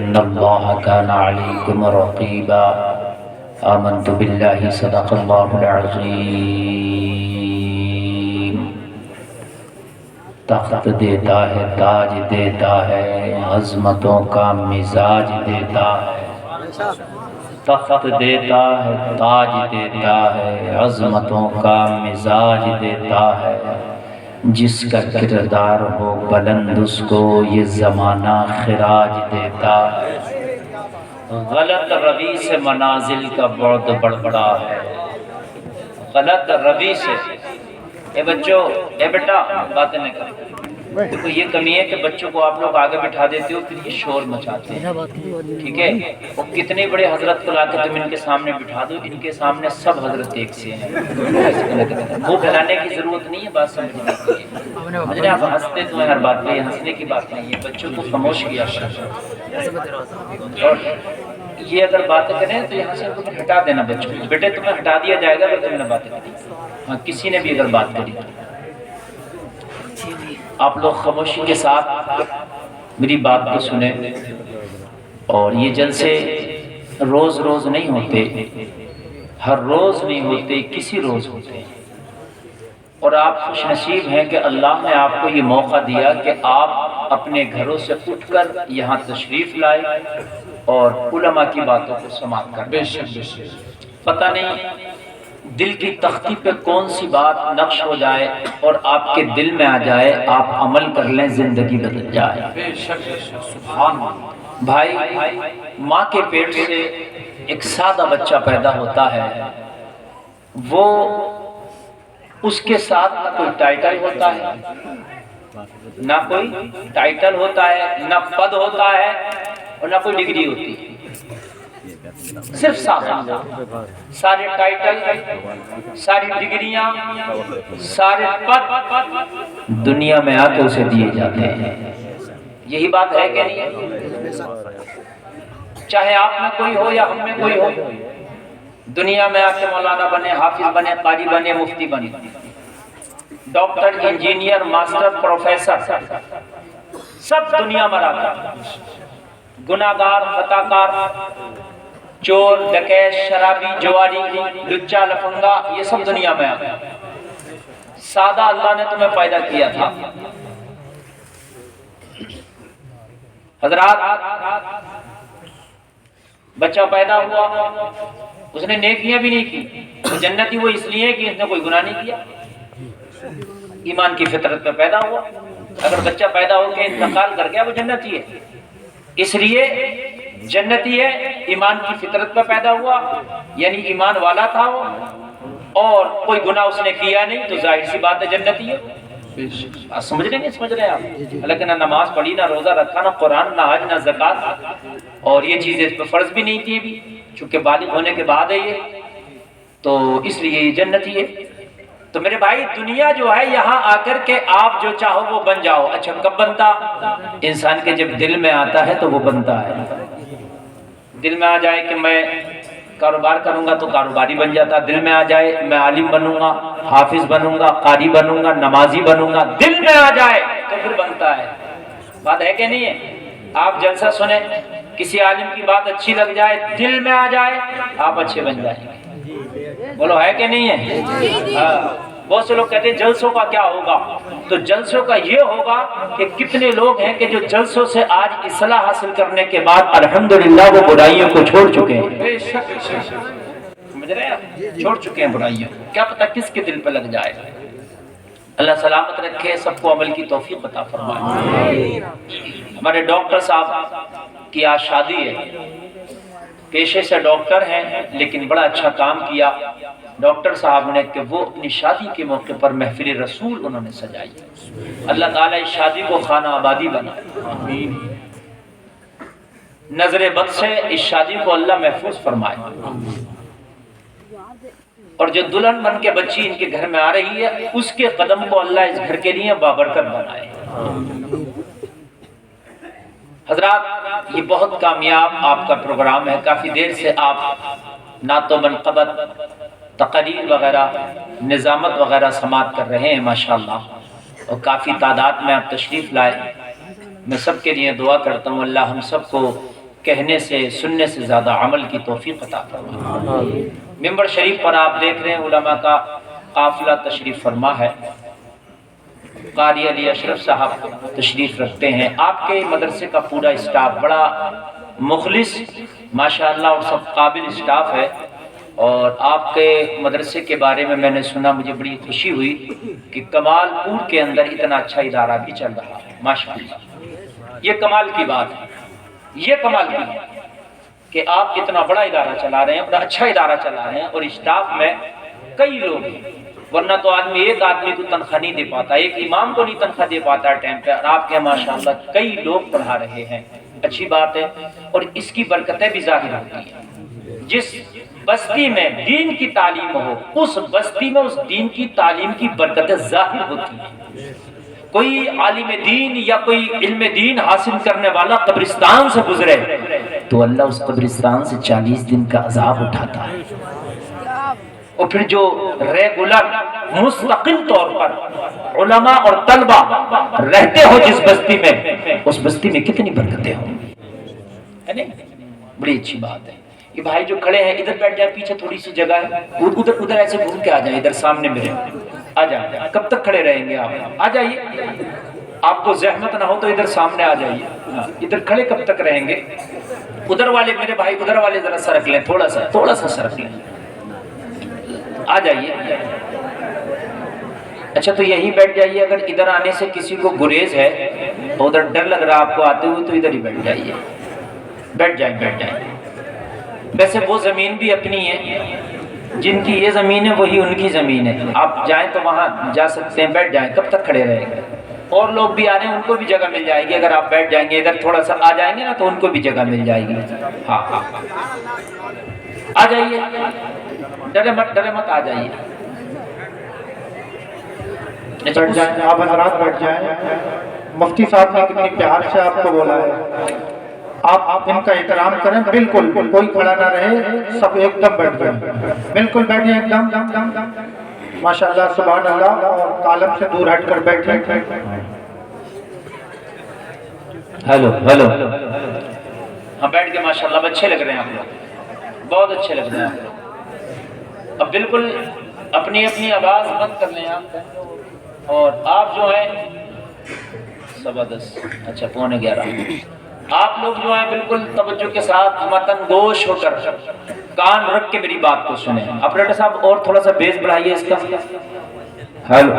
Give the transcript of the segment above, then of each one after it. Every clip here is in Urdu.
إن الله كان عليكم رقيبا آمنت بالله صدق الله العظيم تخت دیتا ہے تاج دیتا ہے عظمتوں کا مزاج دیتا ہے تخت دیتا ہے تاج دیتا ہے عظمتوں کا مزاج دیتا ہے جس کا کردار ہو بلند اس کو یہ زمانہ خراج دیتا ہے غلط روی سے منازل کا بعد بڑبڑا ہے غلط روی سے اے بچوں اے بیٹا باتیں نہیں کرتے دیکھو یہ کمی ہے کہ بچوں کو آپ لوگ آگے بٹھا دیتے ہو پھر یہ شور مچاتے ہیں ٹھیک ہے وہ کتنے بڑے حضرت کو لا کے تم ان کے سامنے بٹھا دو ان کے سامنے سب حضرت ایک سے ہیں وہ پھیلانے کی ضرورت نہیں ہے بات سمجھنے کی مجھے آپ ہنستے تو ہیں ہر بات پہ ہنسنے کی بات نہیں ہے بچوں کو خاموش کیا اور یہ اگر باتیں کریں تو یہاں سے ہٹا دینا بچوں کو بیٹے تمہیں ہٹا دیا جائے گا اگر تم نے باتیں کری ہاں کسی نے بھی اگر بات کری آپ لوگ خاموشی کے ساتھ میری بات کو سنیں اور یہ جلسے روز روز نہیں ہوتے ہر روز نہیں ہوتے کسی روز ہوتے اور آپ خوش نصیب ہیں کہ اللہ نے آپ کو یہ موقع دیا کہ آپ اپنے گھروں سے اٹھ کر یہاں تشریف لائے اور علماء کی باتوں کو سماعت کر بے شک پتہ نہیں دل کی تختی پہ کون سی بات نقش ہو جائے اور آپ کے دل میں آ جائے آپ عمل کر لیں زندگی بدل جائے سبحان بھائی ماں کے پیٹ سے ایک سادہ بچہ پیدا ہوتا ہے وہ اس کے ساتھ نہ کوئی ٹائٹل ہوتا ہے نہ کوئی ٹائٹل ہوتا ہے نہ پد ہوتا ہے اور نہ کوئی ڈگری ہوتی ہے صرف سارے ٹائٹل ساری ڈگریاں سارے پد دنیا میں آ کے اسے دیے جاتے ہیں یہی بات ہے کہ نہیں چاہے آپ میں کوئی ہو یا ہم میں کوئی ہو دنیا میں آ کے مولانا بنے حافظ بنے قاری بنے مفتی بنے ڈاکٹر انجینئر ماسٹر پروفیسر سب دنیا میں آتا گناہگار خطاکار چور ڈکیت شرابی جواری لچا لفنگا یہ سب دنیا میں آتا سادہ اللہ نے تمہیں پیدا کیا تھا حضرات بچہ پیدا ہوا اس نے نیکیاں بھی نہیں کی وہ جنتی وہ اس لیے کہ اس نے کوئی گناہ نہیں کیا ایمان کی فطرت پہ پیدا ہوا اگر بچہ پیدا ہو کے انتقال کر گیا وہ جنتی ہے اس لیے جنتی ہے ایمان کی فطرت پہ پیدا ہوا یعنی ایمان والا تھا وہ اور کوئی گناہ اس نے کیا نہیں تو ظاہر سی بات ہے جنتی ہے سمجھ رہے نہیں سمجھ رہے ہیں آپ حالانکہ نہ نماز پڑھی نہ روزہ رکھا نہ قرآن نہ حج نہ زکات اور یہ چیزیں اس پہ فرض بھی نہیں تھی بھی چونکہ بالغ ہونے کے بعد ہے یہ تو اس لیے یہ جنتی ہے تو میرے بھائی دنیا جو ہے یہاں آ کر کے آپ جو چاہو وہ بن جاؤ اچھا کب بنتا انسان کے جب دل میں آتا ہے تو وہ بنتا ہے دل میں آ جائے کہ میں کاروبار کروں گا تو کاروباری بن جاتا دل میں آ جائے میں عالم بنوں گا حافظ بنوں گا قاری بنوں گا نمازی بنوں گا دل میں آ جائے تو پھر بنتا ہے بات ہے کہ نہیں ہے آپ جلسہ سنیں کسی عالم کی بات اچھی لگ جائے دل میں آ جائے آپ اچھے بن جائیں گے بولو ہے کہ نہیں ہے بہت سے لوگ کہتے ہیں جلسوں کا کیا ہوگا تو جلسوں کا یہ ہوگا کہ کتنے لوگ ہیں کہ جو جلسوں سے آج اصلاح حاصل کرنے کے بعد الحمدللہ وہ برائیوں کو چھوڑ چکے ہیں سمجھ رہے ہیں چھوڑ چکے ہیں برائیوں کیا پتہ کس کے دل پہ لگ جائے اللہ سلامت رکھے سب کو عمل کی توفیق عطا فرمائے ہمارے ڈاکٹر صاحب کی آج شادی ہے پیشے سے ڈاکٹر ہیں لیکن بڑا اچھا کام کیا ڈاکٹر صاحب نے کہ وہ اپنی شادی کے موقع پر محفل رسول انہوں نے سجائی اللہ تعالیٰ اس شادی کو خانہ آبادی بنائے نظر بد سے اس شادی کو اللہ محفوظ فرمائے اور جو دلہن بن کے بچی ان کے گھر میں آ رہی ہے اس کے قدم کو اللہ اس گھر کے لیے بابرکت بنائے حضرات یہ بہت کامیاب آپ کا پروگرام ہے کافی دیر سے آپ نعت و منقبت تقریر وغیرہ نظامت وغیرہ سماعت کر رہے ہیں ماشاءاللہ اور کافی تعداد میں آپ تشریف لائے میں سب کے لیے دعا کرتا ہوں اللہ ہم سب کو کہنے سے سننے سے زیادہ عمل کی توفیق عطا فرمائے۔ منبر شریف پر آپ دیکھ رہے ہیں علماء کا قافلہ تشریف فرما ہے، قاری علی اشرف صاحب تشریف رکھتے ہیں، آپ کے مدرسے کا پورا اسٹاف بڑا مخلص ماشاءاللہ اور سب قابل اسٹاف ہے، اور آپ کے مدرسے کے بارے میں میں نے سنا، مجھے بڑی خوشی ہوئی کہ کمال پور کے اندر اتنا اچھا ادارہ بھی چل رہا ہے ماشاءاللہ۔ یہ کمال کی بات ہے، یہ کمال کی ہے کہ آپ اتنا بڑا ادارہ چلا رہے ہیں، بڑا اچھا ادارہ چلا رہے ہیں، اور اسٹاف میں کئی لوگ ہیں، ورنہ تو ایک آدمی کو تنخواہ نہیں دے پاتا، ایک امام کو نہیں تنخواہ دے پاتا ٹائم پہ، اور آپ کے ماشاءاللہ کئی لوگ پڑھا رہے ہیں، اچھی بات ہے، اور اس کی برکتیں بھی ظاہر ہوتی ہیں۔ جس بستی میں دین کی تعلیم ہو، اس بستی میں اس دین کی تعلیم کی برکتیں ظاہر ہوتی ہیں۔ کوئی عالم دین یا کوئی علم دین حاصل کرنے والا قبرستان سے گزرے تو اللہ اس قبرستان سے 40 دن کا عذاب اٹھاتا ہے، اور پھر جو ریگولر مستقل طور پر علماء اور طلبہ رہتے ہو جس بستی میں، اس بستی میں کتنی برکتیں ہوں، ہے نا؟ بڑی اچھی بات ہے۔ یہ بھائی جو کھڑے ہیں ادھر بیٹھ جائیں، پیچھے تھوڑی سی جگہ ہے، ادھر ایسے گھوم کے آ جائیں، ادھر سامنے میرے آ جائیں۔ کب تک کھڑے رہیں گے آپ؟ آ جائیے، آپ کو زحمت نہ ہو تو ادھر سامنے آ جائیے، ادھر کھڑے کب تک رہیں گے؟ ادھر والے میرے بھائی ادھر والے ذرا سرک لیں، تھوڑا سا سرک لیں، آ جائیے۔ اچھا تو یہیں بیٹھ جائیے، اگر ادھر آنے سے کسی کو گریز ہے تو ادھر ڈر لگ رہا آپ کو آتے ہوئے تو ادھر ہی بیٹھ جائیے، بیٹھ جائیں۔ ویسے وہ زمین بھی اپنی ہے، جن کی یہ زمین ہے وہی ان کی زمین ہے، آپ جائیں تو وہاں جا سکتے ہیں، بیٹھ جائیں، کب تک کھڑے رہیں گے؟ اور لوگ بھی آ رہے ہیں، ان کو بھی جگہ مل جائے گی، اگر آپ بیٹھ جائیں گے ادھر تھوڑا سا آ جائیں گے نا تو ان کو بھی جگہ مل جائے گی۔ ہاں آ جائیے، ڈرے مت آ جائیے۔ بیٹھ جائیں، آپ حضرات بیٹھ جائیں۔ مفتی صاحب نے کتنی پیار سے آپ کو بولا ہے، آپ ان کا احترام کریں، بالکل کوئی کھڑا نہ رہے، سب ایک دم بیٹھ جائیں، بالکل بیٹھیں ایک دم، ماشاءاللہ سبحان اللہ، اور کالم سے دور ہٹ کر بیٹھیں۔ ہیلو ہاں بیٹھ کے ماشاءاللہ اچھے لگ رہے ہیں آپ لوگ، بہت اچھے لگ رہے ہیں آپ لوگ۔ اب بالکل اپنی آواز بند کر لیں آپ، اور آپ جو ہیں 10:15 اچھا 11:15 آپ لوگ جو ہیں بالکل توجہ کے ساتھ متن گوش ہو کر کان رکھ کے میری بات کو سنیں۔ آپریٹر صاحب اور تھوڑا سا بیس بڑھائیے اس کا، ہیلو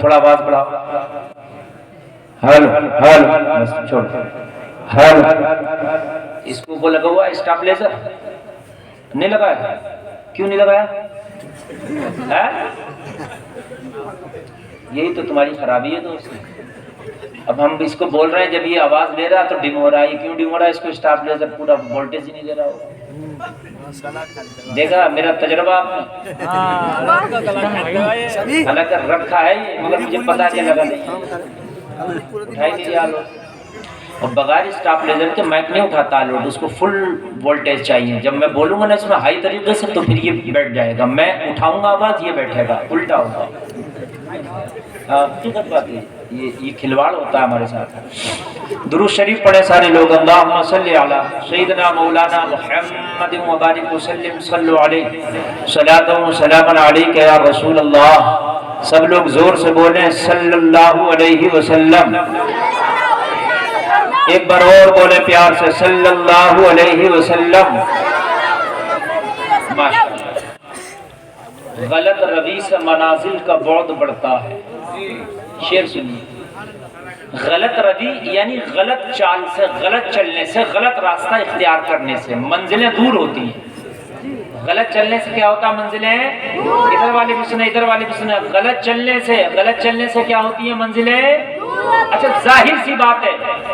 تھوڑا آواز بڑھاؤ، ہیلو چھوڑ، اس کو وہ لگا ہوا ہے اسٹیبلائزر نہیں لگایا؟ کیوں نہیں لگایا؟ یہی تو تمہاری خرابی ہے دوست۔ اب ہم اس کو بول رہے ہیں، جب یہ آواز لے رہا تو ڈم ہو رہا ہے، کیوں ڈم ہو رہا ہے؟ اس کو اسٹیبلائزر پورا وولٹیج ہی نہیں دے رہا ہو۔ دیکھا میرا تجربہ آپ نے، حالانکہ رکھا ہے یہ، مگر مجھے پتا کیا لگا نہیں، اٹھائی نہیں رہا لوگ، اور بغیر اسٹیبلائزر کے مائک نہیں اٹھاتا لوگ، اس کو فل وولٹیج چاہیے۔ جب میں بولوں گا نا اس میں ہائی طریقے سے تو پھر یہ بیٹھ جائے گا، میں اٹھاؤں گا آواز یہ بیٹھے گا، الٹا ہوگا۔ حقیقت بات یہ کھلواڑ ہوتا ہے ہمارے ساتھ۔ درود شریف پڑھے سارے لوگ، اللہم صلی علی سیدنا مولانا محمد وبارک وسلم، صلو علیہ صلاۃ و سلام علیک یا رسول اللہ۔ سب لوگ زور سے بولیں صلی اللہ علیہ وسلم، ایک بار اور بولیں پیار سے صلی اللہ علیہ وسلم۔ غلط روی سے منازل کا بعد بڑھتا ہے۔ شعر سنیے، غلط روی یعنی غلط چال سے، غلط چلنے سے، غلط راستہ اختیار کرنے سے منزلیں دور ہوتی ہیں۔ غلط چلنے سے کیا ہوتا ہے؟ منزلیں، ادھر والے بھی سنیں، ادھر والے بھی سنیں، غلط چلنے سے کیا ہوتی ہیں؟ منزلیں۔ اچھا ظاہر سی بات ہے،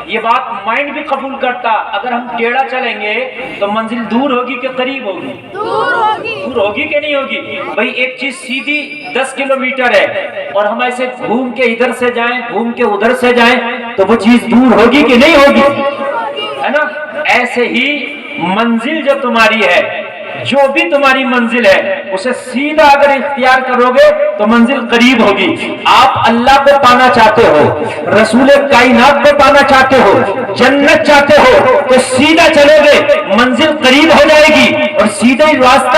یہ بات مائنڈ بھی قبول کرتا، اگر ہم ٹیڑھا چلیں گے تو منزل دور ہوگی کہ قریب ہوگی؟ دور ہوگی کہ نہیں ہوگی؟ بھئی ایک چیز سیدھی 10 کلومیٹر ہے اور ہم ایسے گھوم کے ادھر سے جائیں، گھوم کے ادھر سے جائیں تو وہ چیز دور ہوگی کہ نہیں ہوگی؟ ہے نا؟ ایسے ہی منزل جو تمہاری ہے، جو بھی تمہاری منزل ہے، اسے سیدھا اگر اختیار کرو گے تو منزل قریب ہوگی۔ آپ اللہ کو پانا چاہتے ہو، رسول کائنات کو پانا چاہتے ہو، جنت چاہتے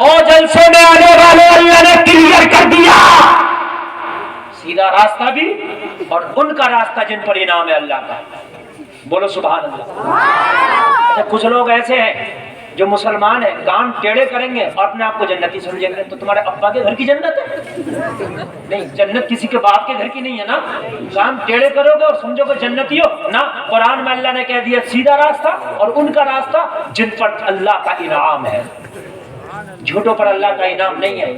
اور جلسے میں آنے والے اللہ نے کلیئر کر دیا سیدھا راستہ بھی اور ان کا راستہ جن پر انعام ہے اللہ کا. بولو سبحان اللہ. اچھا کچھ لوگ ایسے ہیں جو مسلمان ہیں کان ٹیڑھے کریں گے اور اپنے آپ کو جنتی سمجھیں گے. تو تمہارے ابا کے گھر کی جنت ہے؟ نہیں, جنت کسی کے باپ کے گھر کی نہیں ہے نا. کان ٹیڑھے کرو گے اور سمجھو گے جنتی ہو نا. قرآن میں اللہ نے کہہ دیا سیدھا راستہ اور ان کا راستہ جن پر اللہ کا انعام ہے. جھوٹوں پر اللہ کا انعام نہیں ہے.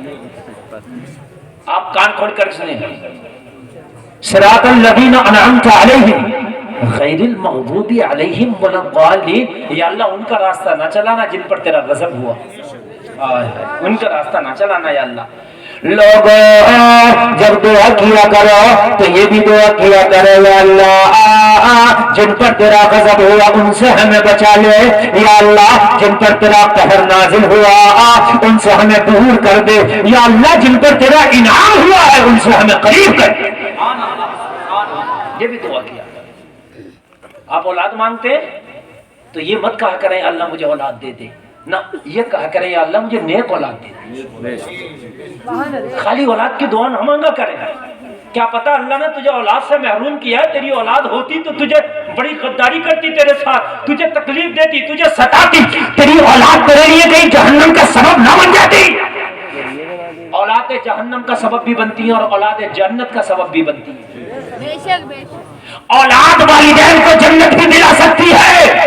آپ کان کھول کر سنیں, صراط الذین انعمت علیہم غیر المغضوب علیہم ولا الضالین. یا اللہ ان کا راستہ نہ چلانا جن پر تیرا غضب ہوا. ان کا راستہ نہ چلانا یا اللہ. لوگوں جب دعا کیا کرو تو یہ بھی دعا کیا کرو یا اللہ جن پر تیرا غضب ہوا ان سے ہمیں بچا لے. یا اللہ جن پر تیرا قہر نازل ہوا ان سے ہمیں دور کر دے. یا اللہ جن پر تیرا انعام ہوا ہے ان سے ہمیں قریب کر دے. یہ بھی دعا کیا. آپ اولاد مانگتے تو یہ مت کہا کریں اللہ مجھے اولاد دے دے, نہ یہ کہا کریں یا اللہ مجھے نیک اولاد دے دے. خالی اولاد کی دعا نہ مانگا کریں. کیا پتا اللہ نے تجھے اولاد سے محروم کیا ہے. تیری اولاد ہوتی تو تجھے بڑی غداری کرتی تیرے ساتھ, تجھے تکلیف دیتی, تجھے ستاتی. تیری اولاد تیرے لیے کہیں جہنم کا سبب نہ بن جاتی. اولاد جہنم کا سبب بھی بنتی ہے اور اولاد جنت کا سبب بھی بنتی ہے. اولاد والدین کو جنت بھی دلا سکتی ہے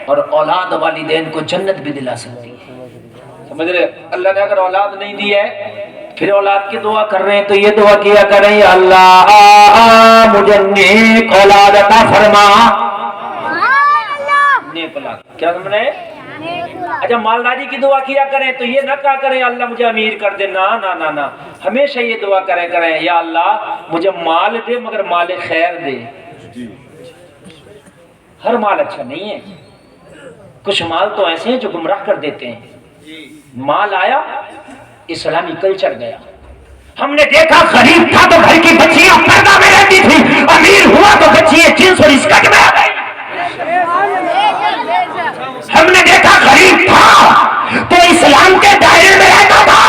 اور اولاد والدین کو جنت بھی دلا سکتی ہے. سمجھ رہے؟ اللہ نے اگر اولاد نہیں دی ہے پھر اولاد کی دعا کر رہے ہیں تو یہ دعا کیا کریں یا اللہ مجھے نیک اولاد عطا فرما. نیک اولاد کیا سمجھ رہے؟ اچھا مالداری کی دعا کیا کریں تو یہ نہ کہا کریں اللہ مجھے امیر کر دے. نا نا نا نا, ہمیشہ یہ دعا کریں یا اللہ مجھے مال دے مگر مال خیر دے. ہر مال اچھا نہیں ہے. کچھ مال تو ایسے ہیں جو گمراہ کر دیتے ہیں. مال آیا اسلامی کلچر گیا. ہم نے دیکھا غریب تھا تو گھر کی بچیاں پردہ میں رہتی تھی, امیر ہوا تو بچیاں جنس اور اسکرٹ میں آ گئی. ہم نے دیکھا غریب تھا تو اسلام کے دائرے میں رہتا تھا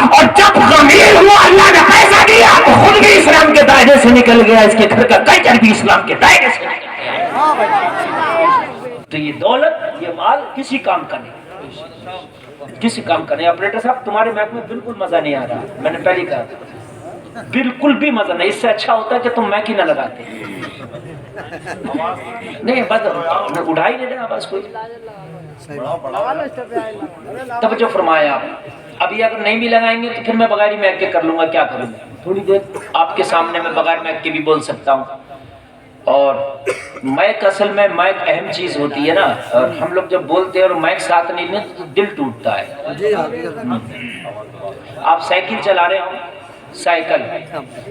اور جب امیر ہوا اللہ نے پیسہ دیا تو خود بھی اسلام کے دائرے سے نکل گیا. اس کے گھر کا کلچر بھی اسلام کے دائرے سے نکل گیا. تو یہ دولت یہ مال کسی کام کا نہیں, کسی کام کا نہیں. آپریٹر صاحب تمہارے محکمے میں بالکل مزہ نہیں آ رہا. میں نے پہلے کہا بالکل بھی مزہ نہیں. اس سے اچھا ہوتا ہے کہ تم میک ہی نہ لگاتے. نہیں بس اٹھا ہی نہیں دینا بس کوئی. تب جو فرمایا آپ ابھی اگر نہیں بھی لگائیں گے تو پھر میں بغیر ہی میک کے کر لوں گا. کیا کروں گا تھوڑی دیر آپ کے سامنے میں بغیر میک کے بھی بول سکتا ہوں. اور مائک اصل میں مائک اہم چیز ہوتی ہے نا, اور ہم لوگ جب بولتے ہیں اور مائک ساتھ نہیں لیں تو دل ٹوٹتا ہے. آپ سائیکل چلا رہے ہو سائیکل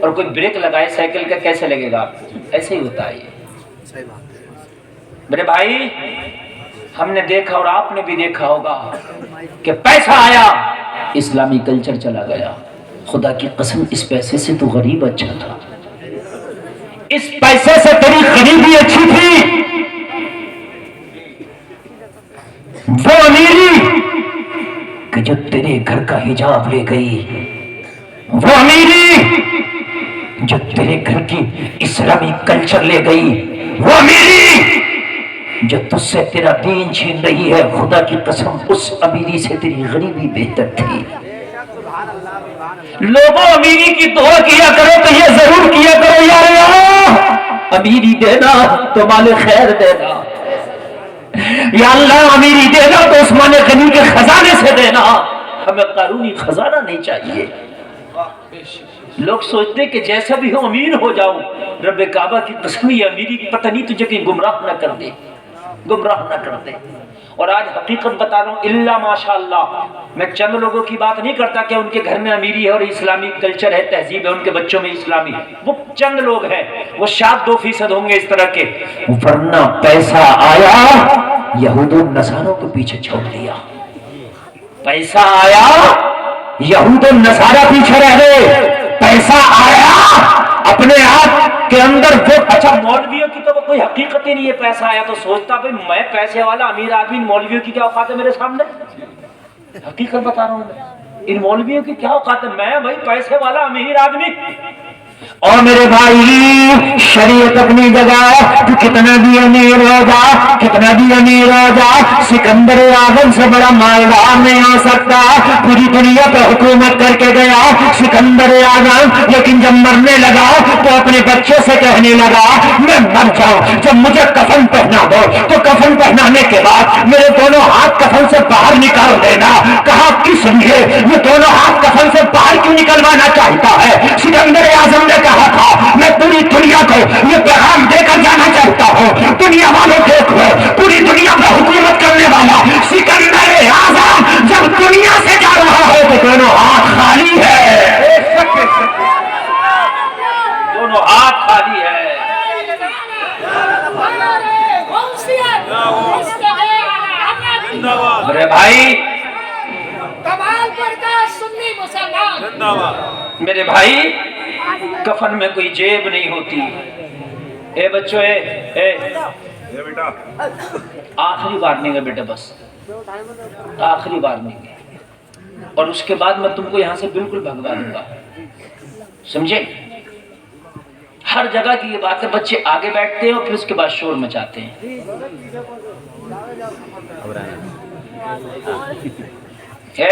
اور کوئی بریک لگائے سائیکل کا کیسے لگے گا آپ کو؟ ایسے ہی ہوتا ہے یہ. میرے بھائی ہم نے دیکھا اور آپ نے بھی دیکھا ہوگا کہ پیسہ آیا اسلامی کلچر چلا گیا. خدا کی قسم اس پیسے سے تو غریب اچھا تھا. اس پیسے سے تیری غریبی اچھی تھی. وہ امیری کہ جو تیرے گھر کا حجاب لے گئی, وہ امیری جو تیرے گھر کی اسلامی کلچر لے گئی, وہ امیری جو تجھ سے تیرا دین چھین رہی ہے. خدا کی قسم اس امیری سے تیری غریبی بہتر تھی. لوگوں امیری کی دعا کیا کرو تو یہ ضرور کیا کرو یا اللہ امیری دینا تو مال خیر دینا. یا اللہ امیری دینا تو عثمان غنی کے خزانے سے دینا. ہمیں قارونی خزانہ نہیں چاہیے. لوگ سوچتے کہ جیسا بھی ہو امیر ہو جاؤں. رب کعبہ کی قسم یہ امیری پتہ نہیں تجھے کہیں گمراہ نہ کر دے, گمراہ نہ کر دے. اور آج حقیقت بتا رہا ہوں اللہ ماشاءاللہ میں چند لوگوں کی بات نہیں کرتا کہ ان کے گھر میں امیری ہے اور اسلامی کلچر ہے, تہذیب ہے, ان کے بچوں میں اسلامی. وہ چند لوگ ہیں, وہ شاید 2% ہوں گے اس طرح کے. ورنہ پیسہ آیا یہود و نصاروں کے پیچھے چھوڑ دیا. پیسہ آیا یہود و نصارہ پیچھے رہ گئے. پیسہ آیا اپنے آپ کے اندر وہ. اچھا مولویوں کی تو کوئی حقیقت ہی نہیں ہے. پیسہ آیا تو سوچتا بھائی میں پیسے والا امیر آدمی, مولویوں کی کیا اوقات ہے میرے سامنے. حقیقت بتا رہا ہوں میں، ان مولویوں کی کیا اوقات ہے؟ میں بھائی پیسے والا امیر آدمی، اور میرے بھائی شریعت اپنی جگہ، تو کتنا بھی امیر ہو جا، کتنا بھی امیر ہو جا، سکندر اعظم سے بڑا مالدار نہیں ہو سکتا۔ پوری دنیا پہ حکومت کر کے گیا سکندر اعظم، لیکن جب مرنے لگا تو اپنے بچوں سے کہنے لگا میں مر جاؤں، جب مجھے کفن پہنا دو تو کفن پہنانے کے بعد میرے دونوں ہاتھ کفن سے باہر نکال دینا۔ کہا کس لیے؟ یہ دونوں ہاتھ کفن سے باہر کیوں نکلوانا چاہتا ہے؟ سکندر اعظم نے کہا تھا میں پوری دنیا کو یہ پیغام دے کر جانا چاہتا ہوں، دنیا والوں دیکھو، پوری دنیا پر حکومت کرنے والا سکندر اعظم جب دنیا سے جا رہا ہے تو دونوں ہاتھ خالی ہے، دونوں ہاتھ خالی ہے۔ میرے بھائی، میرے بھائی، کفن میں کوئی جیب نہیں ہوتی۔ اے بچوں، آخری وارننگ ہے بیٹا، بس آخری وارننگ ہے، اور اس کے بعد میں تم کو یہاں سے بالکل بھگوا دوں گا، سمجھے؟ ہر جگہ کی یہ بات ہے، بچے آگے بیٹھتے ہیں اور پھر اس کے بعد شور مچاتے ہیں۔ کیا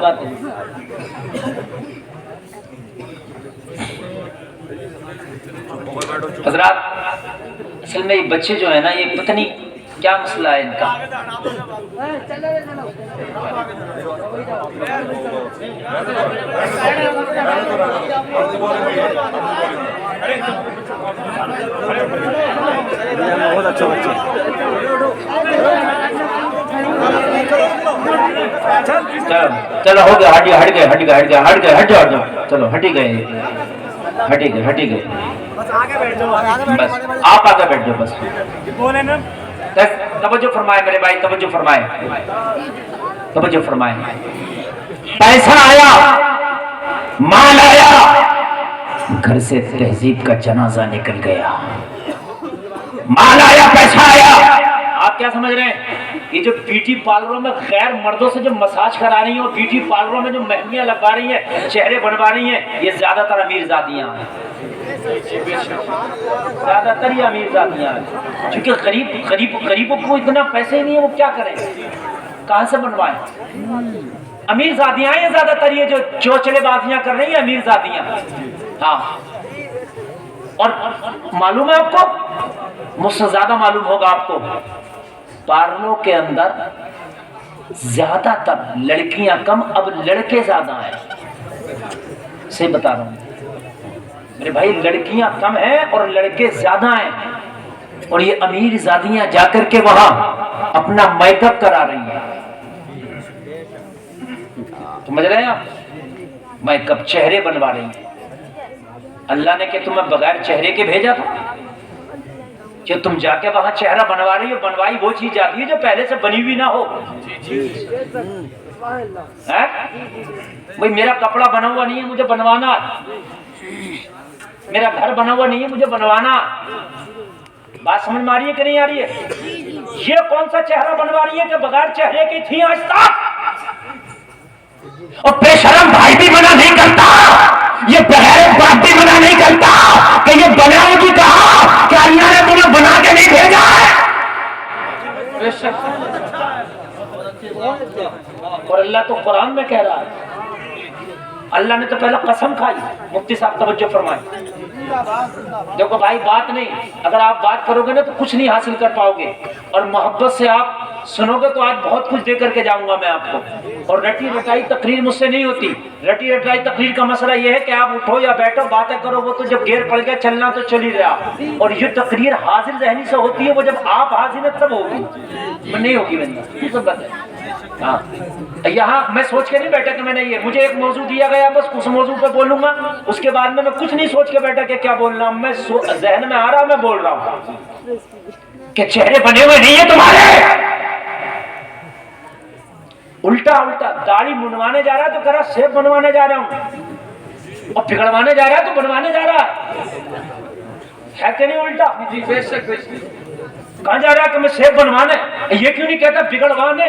بات ہے؟ حضرات، اصل میں یہ بچے جو ہیں نا، یہ پتہ نہیں کیا مسئلہ ہے ان کا۔ بہت اچھا بچہ، چلو ہو گیا، ہٹ گئے، چلو ہٹ گئے، بس آپ آگے بیٹھ جاؤ، بس توجہ فرمائے میرے بھائی، توجہ فرمائے۔ پیسہ آیا، مال آیا، گھر سے تہذیب کا جنازہ نکل گیا، مال آیا، پیسہ آیا۔ آپ کیا سمجھ رہے ہیں؟ یہ جو بیوٹی پارلروں میں غیر مردوں سے جو مساج کرا رہی ہیں اور بیوٹی پارلروں میں جو مہندیاں لگا رہی ہیں، چہرے بنوا رہی ہیں، یہ زیادہ تر امیر زادیاں ہیں، زیادہ تر یہ امیر زادیاں ہیں، کیونکہ غریبوں کو اتنا پیسے ہی نہیں ہے، وہ کیا کریں، کہاں سے بنوائیں؟ امیر زادیاں ہیں یہ زیادہ تر، یہ جو چوچلے بازیاں کر رہی ہیں امیر زادیاں۔ ہاں، اور معلوم ہے آپ کو، مجھ سے زیادہ معلوم ہوگا آپ کو، پارلروں کے اندر زیادہ تر لڑکیاں کم، اب لڑکے زیادہ ہیں، صحیح بتا رہا ہوں میرے بھائی، لڑکیاں کم ہیں اور لڑکے زیادہ ہیں، اور یہ امیر زادیاں جا کر کے وہاں اپنا میک اپ کرا رہی ہیں، سمجھ رہے ہیں آپ؟ میک اپ، چہرے بنوا رہی ہیں۔ اللہ نے کہ تمہیں بغیر چہرے کے بھیجا تھا کہ تم جا کے وہاں چہرہ بنوا رہی ہو؟ بنوائی وہ چیز جاتی ہے جو پہلے سے بنی ہوئی نہ ہو۔ بھئی میرا کپڑا بنا ہوا نہیں ہے، مجھے بنوانا، میرا گھر بنا ہوا نہیں ہے، مجھے بنوانا۔ بات سمجھ میں آ رہی ہے کہ نہیں آ رہی ہے؟ یہ کون سا چہرہ بنوا رہی ہے کہ بغیر چہرے کی تھی آج تک؟ اور بے شرم بھائی بھی منع نہیں کرتا، یہ بغیر باپ بھی منع نہیں کرتا کہ یہ بناؤ گی کہا کہ اللہ نے تمہیں بنا کے نہیں بھیجا ہے۔ اور اللہ تو قرآن میں کہہ رہا ہے، اللہ نے تو پہلا قسم کھائی۔ مفتی صاحب توجہ فرمائیں، دیکھو بھائی، بات نہیں، اگر آپ بات کرو گے نا تو کچھ نہیں حاصل کر پاؤ گے، اور محبت سے آپ سنو گے تو آج بہت کچھ دے کر کے جاؤں گا میں آپ کو۔ اور رٹی رٹائی تقریر مجھ سے نہیں ہوتی۔ رٹی رٹائی تقریر کا مسئلہ یہ ہے کہ آپ اٹھو یا بیٹھو باتیں کرو، وہ تو جب گیر پڑ گیا چلنا تو چل ہی رہا، اور یہ تقریر حاضر ذہنی سے ہوتی ہے، وہ جب آپ حاضر ہیں تب ہوگی، نہیں ہوگی بندہ، یہ سب بات ہے۔ ہاں، یہاں میں سوچ کے نہیں بیٹھا کہ میں نے یہ، مجھے ایک موضوع دیا گیا، بس اس موضوع پہ بولوں گا، اس کے بعد میں کچھ نہیں سوچ کے بیٹھا کہ کیا بولنا ہوں، میں ذہن میں آ رہا میں بول رہا ہوں کہ چہرے بنے ہوئے نہیں ہیں تمہارے، الٹا داڑھی منڈوانے جا رہا ہے تو کہہ رہا سیب بنوانے جا رہا ہوں، اور پگڑوانے جا رہا ہے تو بنوانے جا رہا ہے کہ نہیں؟ الٹا کہاں جا رہا ہے کہ میں سیب بنوانے، یہ کیوں نہیں کہتا پگڑوانے؟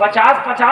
50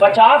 50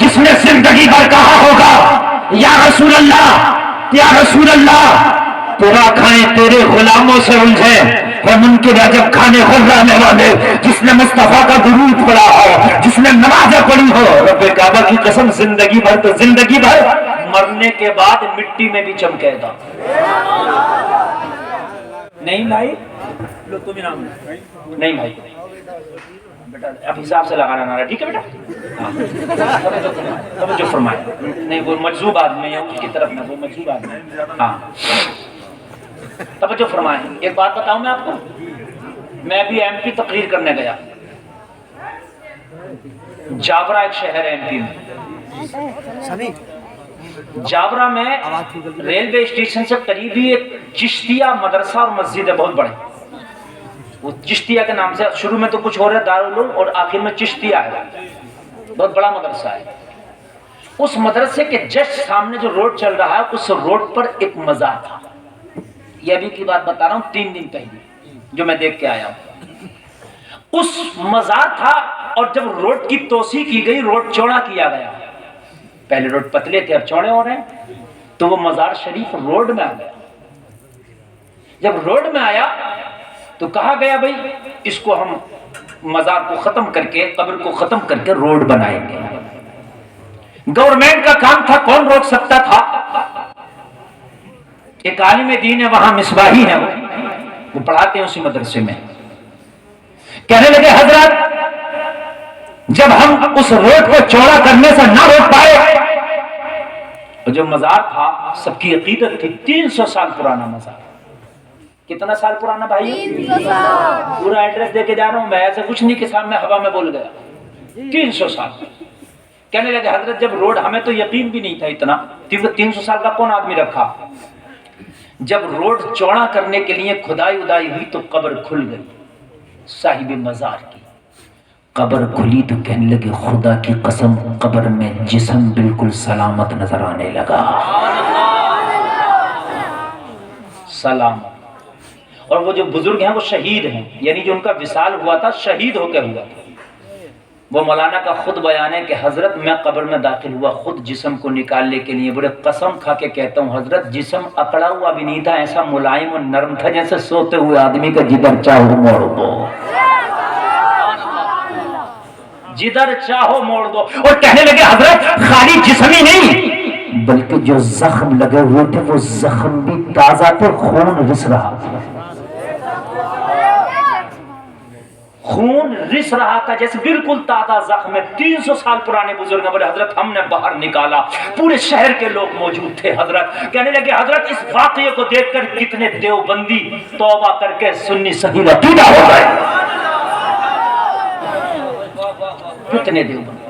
جس نے زندگی بھر کہا ہوگا یا رسول اللہ یا رسول اللہ، تیرا کھائیں تیرے غلاموں سے الجھے ہم ان کے جب کھانے خود رہنے والے، جس نے مصطفیٰ کا درود پڑھا ہو، جس نے نمازیں پڑھی ہو، رب کعبہ کی قسم زندگی بھر تو زندگی بھر مرنے کے بعد مٹی میں بھی چمکے گا. نہیں بھائی لو تم انعام نہیں بھائی بیٹا اب حساب سے لگانا نہ رہا، ٹھیک ہے بیٹا؟ توجہ فرمائے. نہیں وہ مجذوب آدمی ہے اس کی طرف نہ، وہ مجذوب آدمی ہے. ہاں توجہ فرمائیں. ایک بات بتاؤں میں آپ کو، میں بھی ایم پی تقریر کرنے گیا. جاورا ایک شہر ہے ایم پی میں. جاورا میں ریلوے اسٹیشن سے قریب ہی ایک چشتیہ مدرسہ اور مسجد ہے بہت بڑے. وہ چشتیہ کے نام سے شروع میں تو کچھ ہو رہا ہے دارالعلوم اور آخر میں چشتیہ ہے. بہت بڑا مدرسہ ہے. اس مدرسے کے جسٹ سامنے جو روڈ چل رہا ہے اس روڈ پر ایک مزار تھا. یہ ابھی کی بات بتا رہا ہوں 3 دن پہلے جو میں دیکھ کے آیا ہوں. اس مزار تھا اور جب روڈ کی توسیع کی گئی، روڈ چوڑا کیا گیا، پہلے روڈ پتلے تھے اب چوڑے ہو رہے ہیں، تو وہ مزار شریف روڈ میں آ گیا. جب روڈ میں آیا تو کہا گیا بھائی اس کو ہم مزار کو ختم کر کے، قبر کو ختم کر کے روڈ بنائیں گے. گورنمنٹ کا کام تھا، کون روک سکتا تھا؟ ایک عالم دین ہے وہاں، مصباحی ہے، وہ پڑھاتے ہیں اسی مدرسے میں. کہنے لگے حضرت جب ہم اس روڈ کو چوڑا کرنے سے نہ روک پائے، جو مزار تھا سب کی عقیدت تھی 300 سال پرانا مزار. کتنا سال پرانا بھائی؟ 300 سال. پورا ایڈریس دے کے جا رہا ہوں میں، ایسا کچھ نہیں کہ سامنے ہوا میں بول گیا. 300 سال. کہنے لگے حضرت جب روڈ، ہمیں تو یقین بھی نہیں تھا اتنا، کیونکہ 300 سال کا کون آدمی رکھا. جب روڈ چوڑا کرنے کے لیے کھدائی ادائی ہوئی تو قبر کھل گئی. صاحب مزار کی قبر کھلی تو کہنے لگے خدا کی قسم قبر میں جسم بالکل سلامت نظر آنے لگا. سلامت. اور وہ جو بزرگ ہیں وہ شہید ہیں، یعنی جو ان کا وصال ہوا تھا شہید ہو کے ہوا تھا. وہ مولانا کا خود بیان ہے کہ حضرت میں قبر میں داخل ہوا خود جسم کو نکالنے کے لیے، بڑے قسم کھا کے کہتا ہوں حضرت جسم اکڑا ہوا بھی نہیں تھا، ایسا ملائم اور نرم تھا جیسے سوتے ہوئے آدمی کا جدھر چاہو موڑ دو، جدھر چاہو موڑ دو. اور کہنے لگے حضرت خالی جسم ہی نہیں بلکہ جو زخم لگے ہوئے تھے وہ زخم بھی تازہ تھے، خون رس رہا تھا. خون رس رہا تھا جیسے بالکل تازہ زخم ہے. 300 سال پرانے بزرگ بولے حضرت ہم نے باہر نکالا، پورے شہر کے لوگ موجود تھے. حضرت کہنے لگے حضرت اس واقعے کو دیکھ کر کتنے دیوبندی توبہ کر کے سنی صحیح عقیدہ ہو گئے. کتنے دیوبندی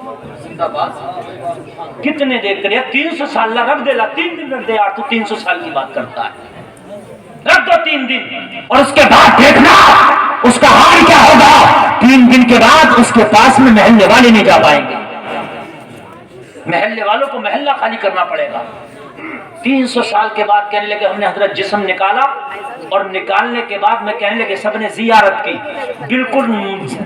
کتنے دیکھ کر 300 سال رکھ دے لا 3 دن رکھ دے یار، تو 300 سال کی بات کرتا ہے. رکھ دو 3 دن اور اس کے بعد دیکھنا اس کا حال کیا ہوگا. 3 دن کے بعد اس کے پاس میں محلے والے نہیں جا پائیں گے، محلے والوں کو محلہ خالی کرنا پڑے گا. 300 سال کے بعد کہنے لگے ہم نے حضرت جسم نکالا، اور نکالنے کے بعد میں کہنے لگے سب نے زیارت کی. بالکل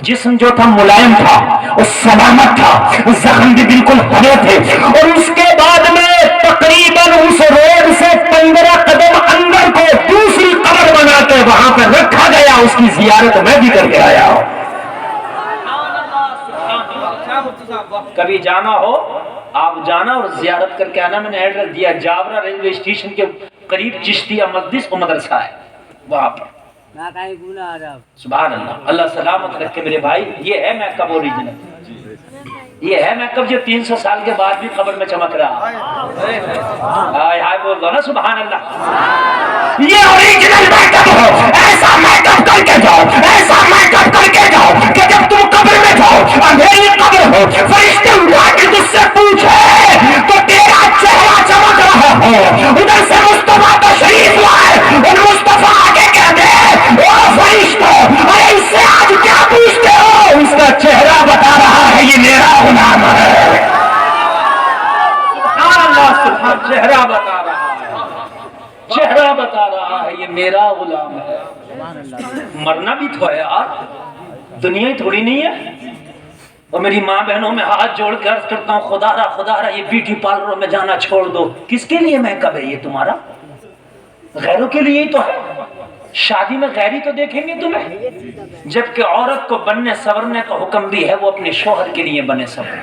جسم جو تھا ملائم تھا اور سلامت تھا، زخم بھی بالکل ہرے تھے. اور اس کے بعد میں تقریباً اس روڈ سے 15 قدم اندر کو دوسری قبر بنا کے وہاں پہ رکھا گیا. اس کی زیارت میں بھی کر کے آیا ہوں. کبھی جانا ہو آپ جانا اور زیارت کر کے آنا. میں نے ایڈریس دیا جاورا ریلوے اسٹیشن کے قریب چشتیہ مسجد و مدرسہ ہے وہاں پر. سبحان اللہ، اللہ سلامت رکھے میرے بھائی. یہ ہے میں کب اوریجنل، یہ ہے میں کب جو 300 سال کے بعد بھی قبر میں چمک رہا. ہائے ہائے بول دو نا سبحان اللہ. یہ اوریجنل میک اپ ہو، ایسا میک اپ کر کے جاؤ، ایسا میک اپ کر کے جاؤ کہ جب تم قبر میں جاؤ اندھیری قبر ہو فرشتے اٹھا کے تجھ سے پوچھے تو تیرا چہرہ چمک رہا ہو. ادھر سے مصطفیٰ تشریف لائے اور مصطفیٰ آگے کہہ دے او فرشتو ارے اس سے آج کیا پوچھتے ہو. اس کا چہرہ بتا رہا ہے یہ میرا غلام ہے. سبحان اللہ، سبحان، چہرہ بتا رہا ہے، چہرہ بتا رہا ہے یہ میرا غلام ہے. مرنا بھی تو ہے یار، دنیا ہی تھوڑی نہیں ہے. اور میری ماں بہنوں میں ہاتھ جوڑ کے عرض کرتا ہوں خدا را یہ بیوٹی پارلروں میں جانا چھوڑ دو. کس کے لیے میک اپ ہے یہ تمہارا؟ غیروں کے لیے ہی تو ہے. شادی میں غیری تو دیکھیں گے تمہیں. جبکہ عورت کو بننے سورنے کا حکم بھی ہے وہ اپنے شوہر کے لیے بنے سورے.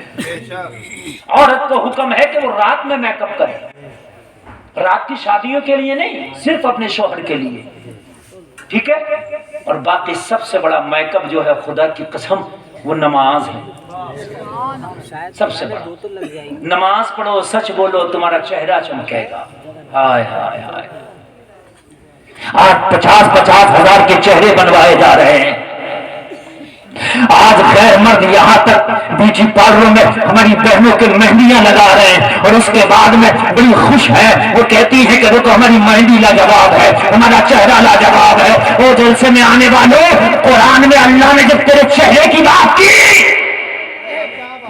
عورت کو حکم ہے کہ وہ رات میں میک اپ کرے، رات کی شادیوں کے لیے نہیں، صرف اپنے شوہر کے لیے. ٹھیک ہے. اور باقی سب سے بڑا میک اپ جو ہے خدا کی قسم وہ نماز ہے. سب سے بڑا نماز پڑھو، سچ بولو، تمہارا چہرہ چمکے گا. ہائے ہائے ہائے. آج 50,000 ہزار کے چہرے بنوائے جا رہے ہیں. آج غیر مرد یہاں تک بیوٹی پارلروں میں ہماری بہنوں کے مہندیاں لگا رہے ہیں اور اس کے بعد میں بڑی خوش ہے. وہ کہتی ہے کہ دیکھو ہماری مہندی لاجواب ہے، ہمارا چہرہ لاجواب ہے. وہ جلسے میں آنے والوں، قرآن میں اللہ نے جب تیرے چہرے کی بات کی،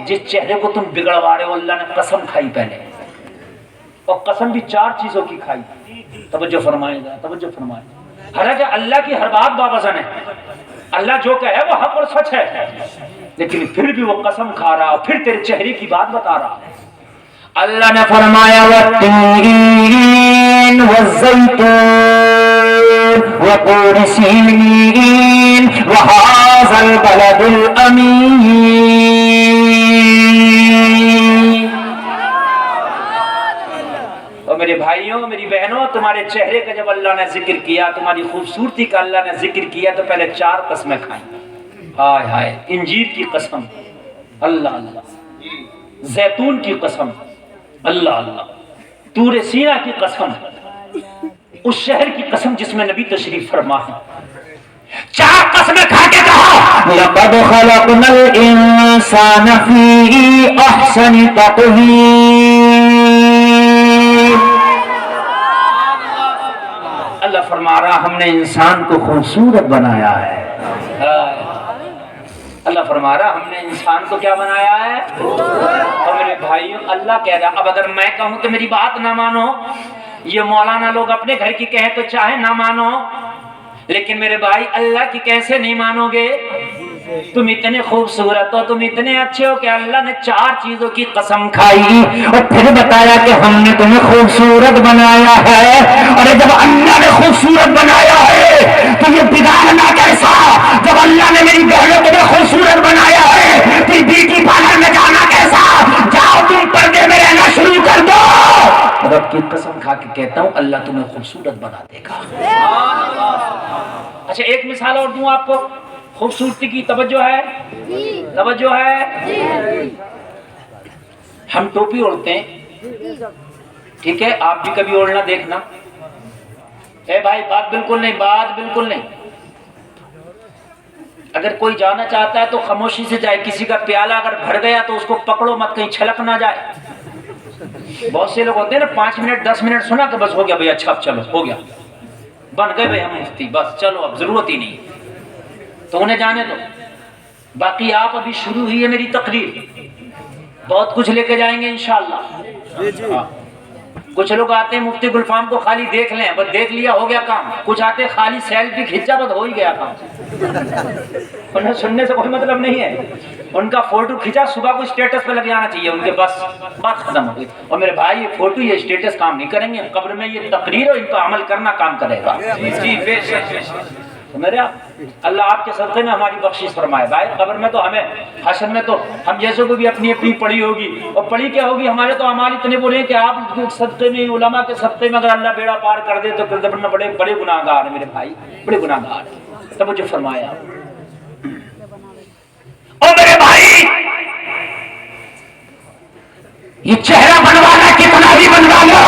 جس چہرے کو تم بگڑوا رہے ہو اللہ نے قسم کھائی پہلے، اور قسم بھی 4 چیزوں کی کھائی. توجہ فرمائے گا، توجہ فرمائے. حالانکہ اللہ کی ہر بات باوزن ہے، اللہ جو کہے وہ حق اور سچ ہے، لیکن پھر بھی وہ قسم کھا رہا، پھر تیرے چہرے کی بات بتا رہا. اللہ نے فرمایا والتین والزیتون وطور سینین وہذا البلد الامین. اور میرے بھائیوں، میری بہنوں، تمہارے چہرے کا جب اللہ نے ذکر کیا، تمہاری خوبصورتی کا اللہ نے ذکر کیا، تو پہلے 4 قسمیں کھائیں. ہائے ہائے. انجیر کی قسم، اللہ اللہ. زیتون کی قسم، اللہ اللہ. طور سینا کی قسم، اس شہر کی قسم جس میں نبی تشریف فرما ہے. 4 قسمیں کھا کے کہا لقد خلقنا الانسان فی احسن تقویم. اللہ فرما رہا ہم نے انسان کو خوبصورت بنایا ہے. اللہ فرما رہا ہم نے انسان کو کیا بنایا ہے. اور میرے بھائیوں اللہ کہہ رہا اب اگر میں کہوں کہ میری بات نہ مانو، یہ مولانا لوگ اپنے گھر کی کہیں تو چاہے نہ مانو، لیکن میرے بھائی اللہ کی کیسے نہیں مانو گے؟ تم اتنے خوبصورت ہو، تم اتنے اچھے ہو کہ اللہ نے 4 چیزوں کی قسم کھائی اور پھر بتایا کہ ہم نے تمہیں خوبصورت بنایا ہے. اور جب اللہ نے خوبصورت بنایا ہے تو یہ بگاڑنا کیسا؟ جب اللہ نے میری بہنوں تمہیں خوبصورت بنایا ہے پھر بیوٹی پارلر میں جانا کیسا؟ جاؤ تم پردے میں رہنا شروع کر دو. رب کی قسم کھا کے کہتا ہوں اللہ تمہیں خوبصورت بنا دے گا. اچھا ایک مثال اور دوں آپ کو خوبصورتی کی. توجہ ہے، توجہ ہے. ہم ٹوپی اوڑھتے ہیں، ٹھیک ہے، آپ بھی کبھی اوڑھنا دیکھنا. اے بھائی بات بالکل نہیں، بات بالکل نہیں. اگر کوئی جانا چاہتا ہے تو خاموشی سے جائے. کسی کا پیالہ اگر بھر گیا تو اس کو پکڑو مت، کہیں چھلک نہ جائے. بہت سے لوگ ہوتے ہیں نا 5 منٹ 10 منٹ سنا کہ بس ہو گیا بھائی، اچھا اب چلو ہو گیا، بن گئے بھائی ہم مفتی، بس چلو اب ضرورت ہی نہیں. تو انہیں جانے دو. باقی آپ ابھی شروع ہوئی ہے میری تقریر، بہت کچھ لے کے جائیں گے انشاءاللہ. کچھ لوگ آتے ہیں مفتی گلفام کو خالی دیکھ لیں، بس دیکھ لیا ہو گیا کام. کچھ آتے خالی سیلفی کھینچا بس ہو ہی گیا کام. انہیں سننے سے کوئی مطلب نہیں ہے. ان کا فوٹو کھینچا صبح کو اسٹیٹس پہ لگ جانا چاہیے ان کے، بس بات ختم ہو گئی. اور میرے بھائی یہ فوٹو یہ اسٹیٹس کام نہیں کریں گے. قبر میں یہ تقریر اور ان کا عمل کرنا کام کرے گا. جی بے شک. میرے اللہ آپ کے صدقے میں ہماری بخشش فرمائے. بھائی قبر میں تو ہمیں، حشر میں تو ہم جیسوں کو بھی اپنی اپنی پڑی ہوگی. اور پڑی کیا ہوگی؟ ہمارے تو اعمال اتنے برے ہیں کہ آپ صدقے میں، علماء کے صدقے میں اگر اللہ بیڑا پار کر دے تو بڑے بڑے گناہگار ہیں میرے بھائی، بڑے گناہگار ہیں. تب مجھے فرمایا اور میرے بھائی یہ چہرہ بنوانا کتنا بھی بنوا لو،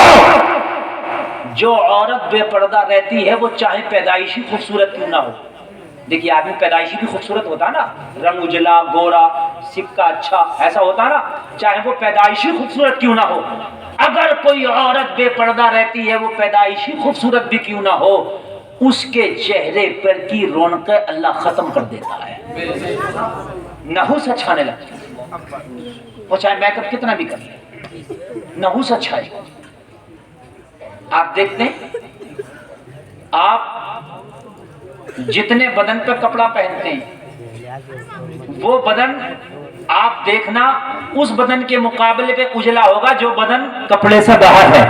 جو عورت بے پردہ رہتی ہے وہ چاہے پیدائشی خوبصورت کیوں نہ ہو. دیکھیے آدمی پیدائشی بھی خوبصورت ہوتا نا، رنگ اجلا، گورا، سکہ اچھا، ایسا ہوتا نا، چاہے وہ پیدائشی خوبصورت کیوں نہ ہو. اگر کوئی عورت بے پردہ رہتی ہے وہ پیدائشی خوبصورت بھی کیوں نہ ہو، اس کے چہرے پر کی رونقیں اللہ ختم کر دیتا ہے. نحوس اچھانے لگتا ہے، وہ چاہے میک اپ کتنا بھی کر لے، نحوس اچھا ہے. آپ دیکھتے ہیں آپ جتنے بدن پہ کپڑا پہنتے ہیں وہ بدن آپ دیکھنا اس بدن کے مقابلے پہ اجلا ہوگا جو بدن کپڑے سے باہر ہے.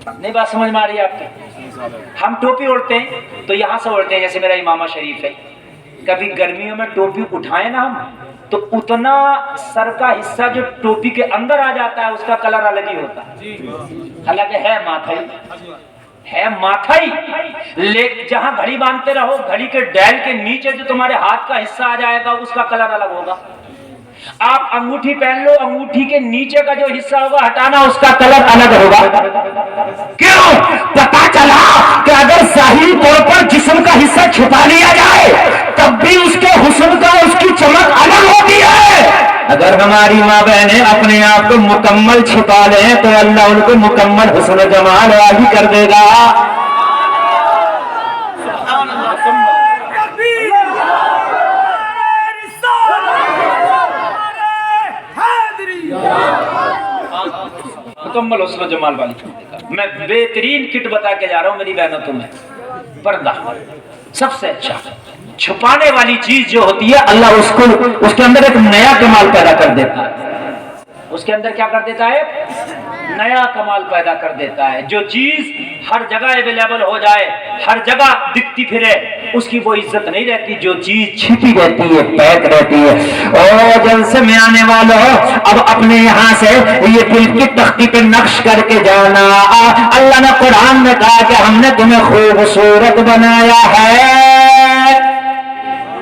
نہیں بات سمجھ میں آ رہی ہے آپ کی؟ ہم ٹوپی اوڑھتے ہیں تو یہاں سے اوڑھتے ہیں، جیسے میرا امامہ شریف ہے، کبھی گرمیوں میں ٹوپی اٹھائیں نا ہم تو اتنا سر کا حصہ جو ٹوپی کے اندر آ جاتا ہے اس کا کلر الگ ہی ہوتا ہے، حالانکہ ہے ماتھائی، لیکن جہاں گھڑی باندھتے رہو گھڑی کے ڈیل کے نیچے جو تمہارے ہاتھ کا حصہ آ جائے گا اس کا کلر الگ ہوگا. آپ انگوٹھی پہن لو، انگوٹھی کے نیچے کا جو حصہ ہوگا ہٹانا اس کا کلر الگ ہوگا. کیوں؟ پتا چلا کہ اگر ظاہری طور پر جسم کا حصہ چھپا لیا جائے تب بھی اس کے حسن کا اس کی چمک الگ ہوتی ہے. اگر ہماری ماں بہنیں اپنے آپ کو مکمل چھپا لیں تو اللہ ان کو مکمل حسن و جمال والی کر دے گا. مکمل حسن و جمال والی. میں بہترین کٹ بتا کے جا رہا ہوں میری بہنوں تمہیں. پردہ سب سے اچھا چھپانے والی چیز جو ہوتی ہے اللہ اس کے اندر ایک نیا کمال پیدا کر دیتا ہے. اس کے اندر کیا کر دیتا ہے؟ نیا کمال پیدا کر دیتا ہے. جو چیز ہر جگہ اویلیبل ہو جائے، ہر جگہ دکھتی پھرے، اس کی وہ عزت نہیں رہتی. جو چیز چھپی رہتی ہے، پیک رہتی ہے. اور جلسے میں آنے والوں اب اپنے یہاں سے یہ دل کی تختی پہ نقش کر کے جانا. اللہ نے قرآن میں کہا کہ ہم نے تمہیں خوبصورت بنایا ہے.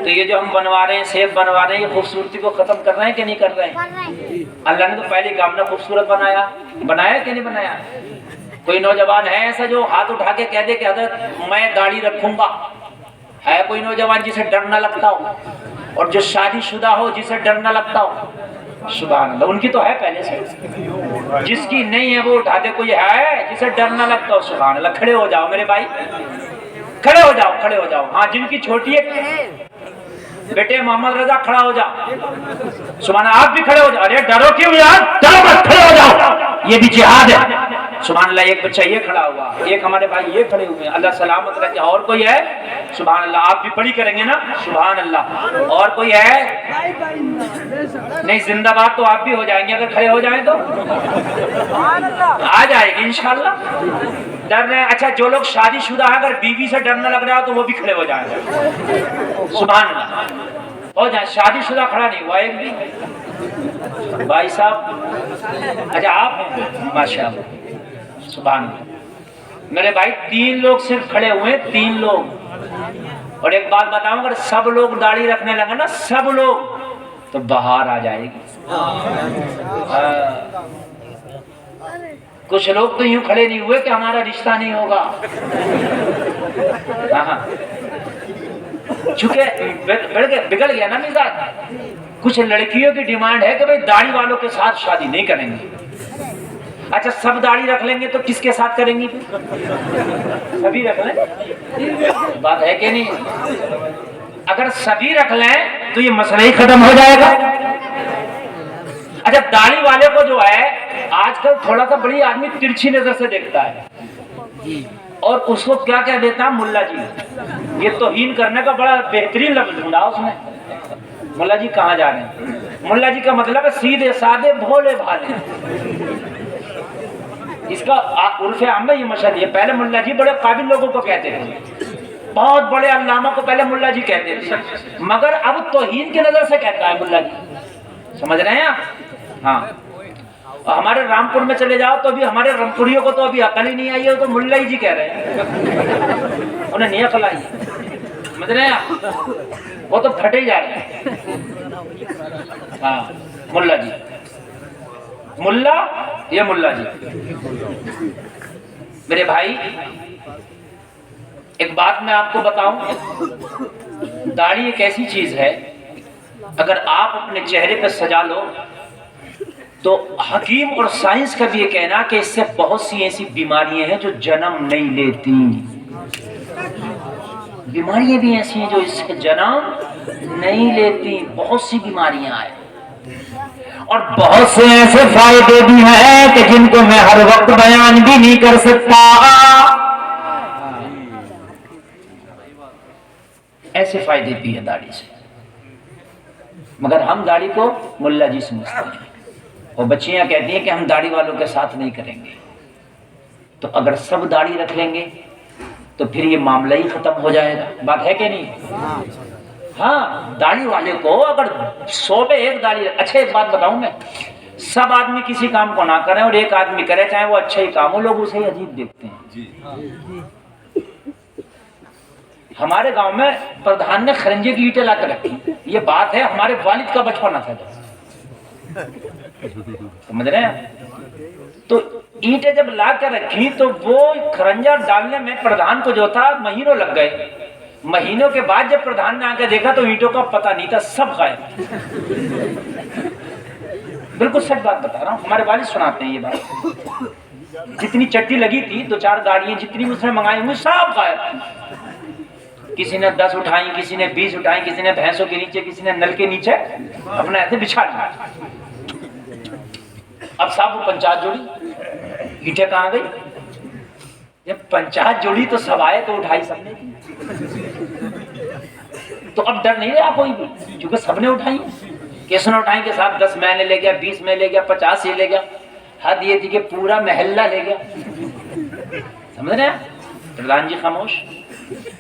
تو یہ جو ہم بنوا رہے ہیں، سیب بنوا رہے ہیں، یہ خوبصورتی کو ختم کر رہے ہیں کہ نہیں کر رہے ہیں؟ اللہ نے تو پہلے کام نے خوبصورت بنایا کہ نہیں بنایا؟ کوئی نوجوان ہے ایسا جو ہاتھ اٹھا کے کہہ دے کہ حضرت میں داڑھی رکھوں گا؟ ہے کوئی نوجوان جسے ڈر نہ لگتا ہو؟ اور جو شادی شدہ ہو جسے ڈر نہ لگتا ہو؟ سبحان اللہ. ان کی تو ہے پہلے سے، جس کی نہیں ہے وہ اٹھا دے. کوئی ہے جسے ڈر نہ لگتا ہو؟ سبحان اللہ. کھڑے ہو جاؤ میرے بھائی، کھڑے ہو جاؤ. ہاں جن کی چھوٹی ہے بیٹے محمد رضا کھڑا ہو جا. سبحان اللہ. آپ بھی کھڑے ہو جاؤ. ارے ڈرو کیوں یار، ڈرو مت، کھڑے ہو جاؤ، یہ بھی جہاد ہے. سبحان اللہ. ایک بچہ یہ کھڑا ہوا، ایک ہمارے بھائی یہ کھڑے ہوئے ہیں. اللہ سلامت رکھے. اور کوئی ہے؟ سبحان اللہ. آپ بھی پڑھی کریں گے نا؟ سبحان اللہ. اور کوئی ہے؟ نہیں، زندہ باد تو آپ بھی ہو جائیں گے اگر کھڑے ہو جائیں تو. آ جائے گی انشاءاللہ. ڈر رہے ہیں؟ اچھا جو لوگ شادی شدہ ہیں اگر بیوی سے ڈر نہ لگ رہا ہو تو وہ بھی کھڑے ہو جائیں گے. سبحان اللہ. ہو جائے. شادی شدہ کھڑا نہیں ہوا ایک بھی بھائی صاحب؟ اچھا آپ ہیں، ماشاء اللہ. سبحان اللہ. میرے بھائی 3 لوگ صرف کھڑے ہوئے، 3 لوگ. اور ایک بات بتاؤں، اگر سب لوگ داڑھی رکھنے لگے نا، سب لوگ، تو بہار آ جائے گی. کچھ لوگ تو یوں کھڑے نہیں ہوئے کہ ہمارا رشتہ نہیں ہوگا. چونکہ بگڑ گیا نا مزاج. کچھ لڑکیوں کی ڈیمانڈ ہے کہ بھئی داڑھی والوں کے ساتھ شادی نہیں کریں گے. اچھا سب داڑھی رکھ لیں گے تو کس کے ساتھ کریں گی؟ سبھی رکھ لیں. بات ہے کہ نہیں؟ اگر سبھی رکھ لیں تو یہ مسئلہ ہی ختم ہو جائے گا. اچھا داڑھی والے کو جو ہے آج کل تھوڑا سا بڑی آدمی ترچھی نظر سے دیکھتا ہے اور اس کو کیا کہہ دیتا ہے؟ ملا جی. یہ توہین کرنے کا بڑا بہترین لفظ ڈھونڈا اس نے. ملا جی کہاں جا رہے ہیں؟ ملا جی کا مطلب ہے سیدھے سادے بھولے بھالے. اس کا عرف عام میں یہ مشہور ہے. پہلے ملا جی بڑے قابل لوگوں کو کہتے تھے، بہت بڑے علامہ کو پہلے ملا جی کہتے تھے، مگر اب توہین کی نظر سے کہتا ہے ملا جی. سمجھ رہے ہیں آپ؟ ہاں. اور ہمارے رامپور میں چلے جاؤ تو ابھی ہمارے رامپوریوں کو تو ابھی عقل ہی نہیں آئی ہے، تو ملا ہی جی کہہ رہے ہیں. انہیں نہیں عقل آئی. سمجھ رہے ہیں آپ؟ وہ تو پھٹے ہی جا رہے ہیں. ہاں ملا جی، ملا یہ ملا جی. میرے بھائی ایک بات میں آپ کو بتاؤں، داڑھی ایک ایسی چیز ہے اگر آپ اپنے چہرے پہ سجا لو تو حکیم اور سائنس کا بھی یہ کہنا کہ اس سے بہت سی ایسی بیماریاں ہیں جو جنم نہیں لیتی. بیماریاں بھی ایسی ہیں جو اس سے جنم نہیں لیتی. بہت سی بیماریاں ہیں اور بہت سے ایسے فائدے بھی ہیں کہ جن کو میں ہر وقت بیان بھی نہیں کر سکتا. ایسے فائدے بھی ہیں داڑھی سے. مگر ہم داڑھی کو ملا جی سمجھتے ہیں، اور بچیاں کہتی ہیں کہ ہم داڑھی والوں کے ساتھ نہیں کریں گے۔ تو اگر سب داڑھی رکھ لیں گے تو پھر یہ معاملہ ہی ختم ہو جائے گا، بات ہے کہ نہیں؟ ہاں، داڑھی والے کو اگر 100 پہ 1 داڑھی، اچھا ایک بات بتاؤں میں، سب آدمی کسی کام کو نہ کریں اور ایک آدمی کرے چاہے وہ اچھا ہی کام ہو، لوگ اسے عجیب دیکھتے ہیں۔ ہمارے گاؤں میں پردھان نے خرنجے کی اینٹیں لا کے رکھی، یہ بات ہے ہمارے والد کا بچپنا تھا، سمجھ رہے ہیں؟ تو اینٹیں جب لا کے رکھی تو وہ خرنجا ڈالنے میں پردھان کو جو تھا مہینوں لگ گئے۔ مہینوں کے بعد جب پردھان نے آ کے دیکھا تو اینٹوں کا پتہ نہیں تھا، سب غائب۔ بالکل سچ بات بتا رہا ہوں، ہمارے والد سناتے ہیں یہ بات۔ جتنی چٹی لگی تھی 2-4 گاڑیاں جتنی اس نے منگائی ہوئی سب غائب۔ کسی نے 10 اٹھائی، کسی نے 20 اٹھائی، کسی نے بھینسوں کے نیچے، کسی نے نل کے نیچے اپنا ایسے بچھا لیا۔ اب صاحب وہ پنچایت جوڑی، اینٹیں کہاں گئی؟ جب پنچایت جوڑی تو سب آئے تو اٹھائی سب نے، تو اب ڈر نہیں رہا کوئی بھی، کیونکہ سب نے اٹھائی۔ کس نے اٹھائی کے ساتھ 10 میں نے لے گیا، 20 میں لے گیا، 50 ہی لے گیا، حد یہ تھی کہ پورا محلہ لے گیا۔ سمجھ رہے ہیں؟ پردھان جی خاموش۔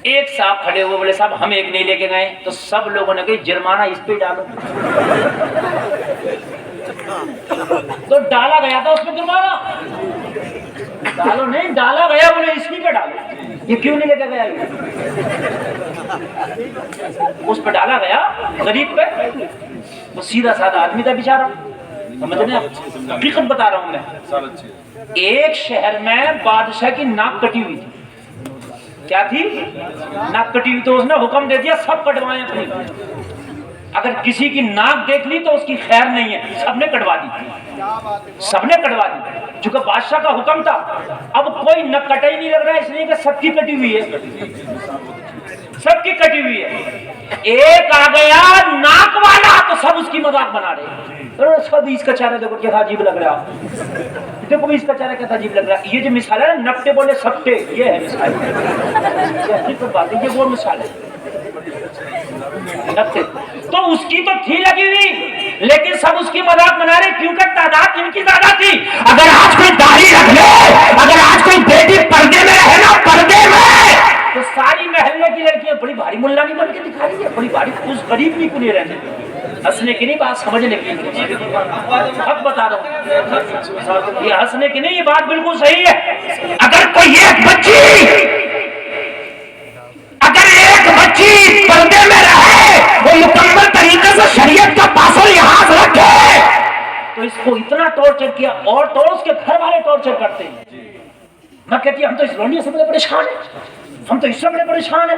ایک صاحب کھڑے ہوئے بولے صاحب ہم ایک نہیں لے کے گئے، تو سب لوگوں نے کہا جرمانہ اس پہ ڈالو۔ تو ڈالا گیا تھا اس میں جرمانہ، ڈالو نہیں، ڈالا گیا، بولے اس پہ ڈالو، یہ کیوں نہیں لے کے گیا؟ اس پہ ڈالا گیا غریب پہ، وہ سیدھا سادہ آدمی تھا بیچارہ، سمجھ رہے ہیں؟ حقیقت بتا رہا ہوں میں۔ ایک شہر میں بادشاہ کی ناک کٹی ہوئی تھی، کیا تھی؟ ناک کٹی ہوئی، تو اس نے حکم دے دیا سب کٹوائیں اپنی، اگر کسی کی ناک دیکھ لی تو اس کی خیر نہیں ہے، سب نے کٹوا دی، سب نے کٹوا دی، چونکہ بادشاہ کا حکم تھا۔ اب کوئی نہ کٹا ہی نہیں لگ رہا، اس لیے کہ سب کی کٹی ہوئی ہے، سب کی کٹی ہوئی ہے۔ ایک آ گیا ناک والا تو سب اس کی مذاق بنا رہے، سب اس کا چہرہ دیکھو کیا عجیب لگ رہا، دیکھو اس کا چہرہ کیسا عجیب لگ رہا۔ یہ جو مثال ہے نا نپٹے بولے سپٹے، یہ ہے مثال، یہ بات ہے، یہ وہ مثال ہے نپٹے۔ تو اس کی تو تھی لگی ہوئی، لیکن سب اس کی مذاق بنا رہے کیونکہ تعداد ان کی زیادہ تھی۔ اگر آج کوئی داڑھی رکھ لے، اگر آج کوئی بیٹی پردے میں رہے نا، پردے میں، تو ساری محلے کی لڑکیاں بڑی بھاری ملا نہیں بن کے دکھا رہی ہے، بڑی بھاری اس غریب نہیں کنے رہنے، ہنسنے کی نہیں بات سمجھنے کی، حق بتا رہا ہوں، یہ ہنسنے کی نہیں، یہ بات بالکل صحیح ہے۔ اگر کوئی ایک بچی پردے میں رہے، وہ مکمل طریقے سے شریعت کا پاس و لحاظ رکھے، تو اس کو اتنا ٹارچر کیا، اور تو اس کے گھر والے ٹارچر کرتے ہیں۔ میں کہتی ہم تو اس لونڈی سے بڑے پریشان ہیں، ہم تو اس سے بڑے پریشان ہیں،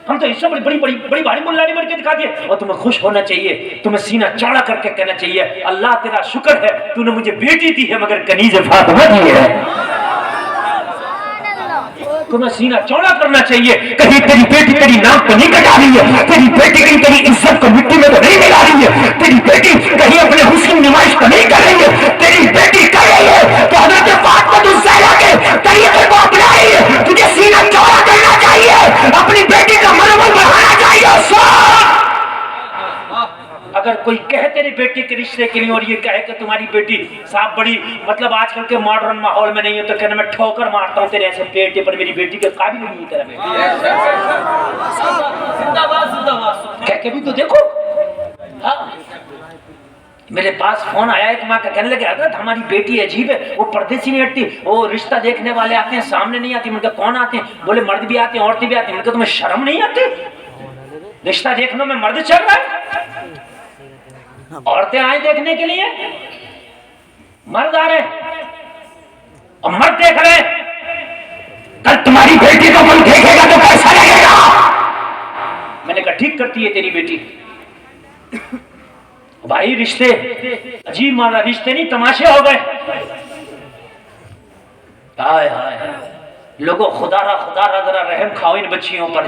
ہم تو اس سے بڑی بھاری ملا نہیں بن کے دکھا دیے، اور تمہیں خوش ہونا چاہیے، تمہیں سینہ چوڑا کر کے کہنا چاہیے اللہ تیرا شکر ہے تو نے مجھے بیٹی دی ہے مگر کنیز فاطمہ دی ہے۔ تمہیں سینہ چوڑا کرنا چاہیے، کہیں تیری بیٹی تیری ناک کو نہیں کٹا رہی ہے، تیری بیٹی کہیں تیری عزت کو مٹی میں تو نہیں ملا رہی ہے، تیری بیٹی کہیں اپنے حسن نمائش کو نہیں کر رہی ہے، تیری بیٹی کر رہی ہے تو حضرت فاطمہ الزہرا کے طریقے کو اپنا رہی ہے، تجھے سینہ چوڑا کرنا چاہیے، اپنی بیٹی کا منور بڑھانا چاہیے۔ اگر کوئی کہے تیری بیٹی کے رشتے کے لیے اور یہ کہے کہ تمہاری بیٹی صاحب بڑی مطلب آج کل کے ماڈرن ماحول میں نہیں ہے، تو کہنا میں ٹھوکر مارتا ہوں تیرے ایسے بیٹے پر، میری بیٹی کے قابل نہیں ہے تیرا بیٹی، کہہ کے بھی تو دیکھو۔ ہاں میرے پاس فون آیا ایک ماں کا، کہنے لگے حضرت ہماری بیٹی عجیب ہے، وہ پردے سے نہیں ہٹتی، وہ رشتہ دیکھنے والے آتے ہیں سامنے نہیں آتی۔ میں نے کہا کون آتے ہیں؟ بولے مرد بھی آتے ہیں عورتیں بھی آتی ہیں۔ میں نے کہا تمہیں شرم نہیں آتی؟ رشتہ دیکھنے میں مرد چل رہا ہے، عورتیں آئیں دیکھنے کے لیے، مرد آ رہے ہیں اور مرد دیکھ رہے ہیں، کل تمہاری بیٹی کو کوئی دیکھے گا تو کیسا لگے گا؟ میں نے کہا ٹھیک کرتی ہے تیری بیٹی۔ بھائی رشتے عجیب مانا، رشتے نہیں تماشے ہو گئے۔ ہائے ہائے لوگوں، خدا را ذرا رحم کھاؤ ان بچیوں پر،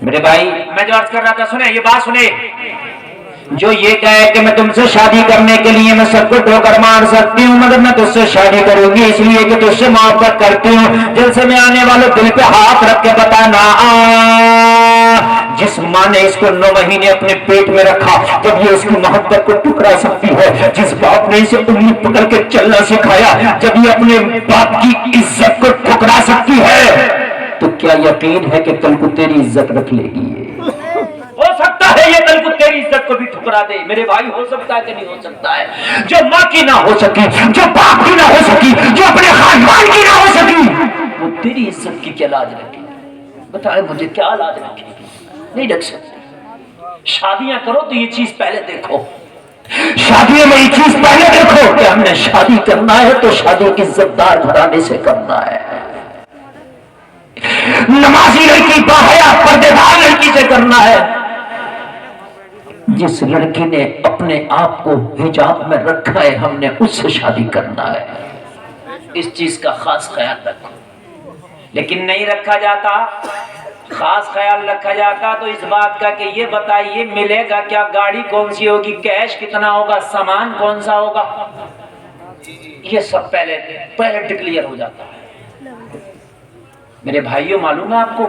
میرے بھائی میں جو عرض کر رہا تھا سنے، یہ بات سنے، جو یہ کہے کہ میں تم سے شادی کرنے کے لیے میں سب کو ٹھوکر مار سکتی ہوں مگر میں تجھ سے شادی کروں گی اس لیے کہ تجھ سے محبت کرتی ہوں، جلسے میں آنے والے دل پہ ہاتھ رکھ کے بتانا جس ماں نے اس کو 9 مہینے اپنے پیٹ میں رکھا جب یہ اس کی محبت کو ٹکرا سکتی ہے، جس باپ نے اسے انگلی پکڑ کے چلنا سکھایا جب یہ اپنے باپ کی عزت کو ٹکرا سکتی ہے، تو کیا یقین ہے کہ کل کو تیری عزت رکھ لے گی؟ ہو سکتا ہے یہ کل کو تیری عزت کو بھی ٹھکرا دے میرے بھائی، ہو سکتا ہے کہ نہیں ہو سکتا ہے؟ جو ماں کی نہ ہو سکی، جو باپ کی نہ ہو سکی، جو اپنے خاندان کی نہ ہو سکی، وہ تیری عزت کی کیا لاج رکھے؟ بتائے مجھے کیا لاج رکھے؟ نہیں رکھ سکتے۔ شادیاں کرو تو یہ چیز پہلے دیکھو، شادی میں یہ چیز پہلے دیکھو کہ ہم نے شادی کرنا ہے تو شادی عزت دار گھرانے سے کرنا ہے، نمازی لڑکی باحیا پردے دار لڑکی سے کرنا ہے، جس لڑکی نے اپنے آپ کو حجاب میں رکھا ہے ہم نے اس سے شادی کرنا ہے۔ اس چیز کا خاص خیال رکھو، لیکن نہیں رکھا جاتا۔ خاص خیال رکھا جاتا تو اس بات کا کہ یہ بتائیے ملے گا کیا، گاڑی کون سی ہوگی، کیش کتنا ہوگا، سامان کون سا ہوگا، یہ سب پہلے ڈکلیئر ہو جاتا ہے۔ میرے بھائیوں معلوم ہے آپ کو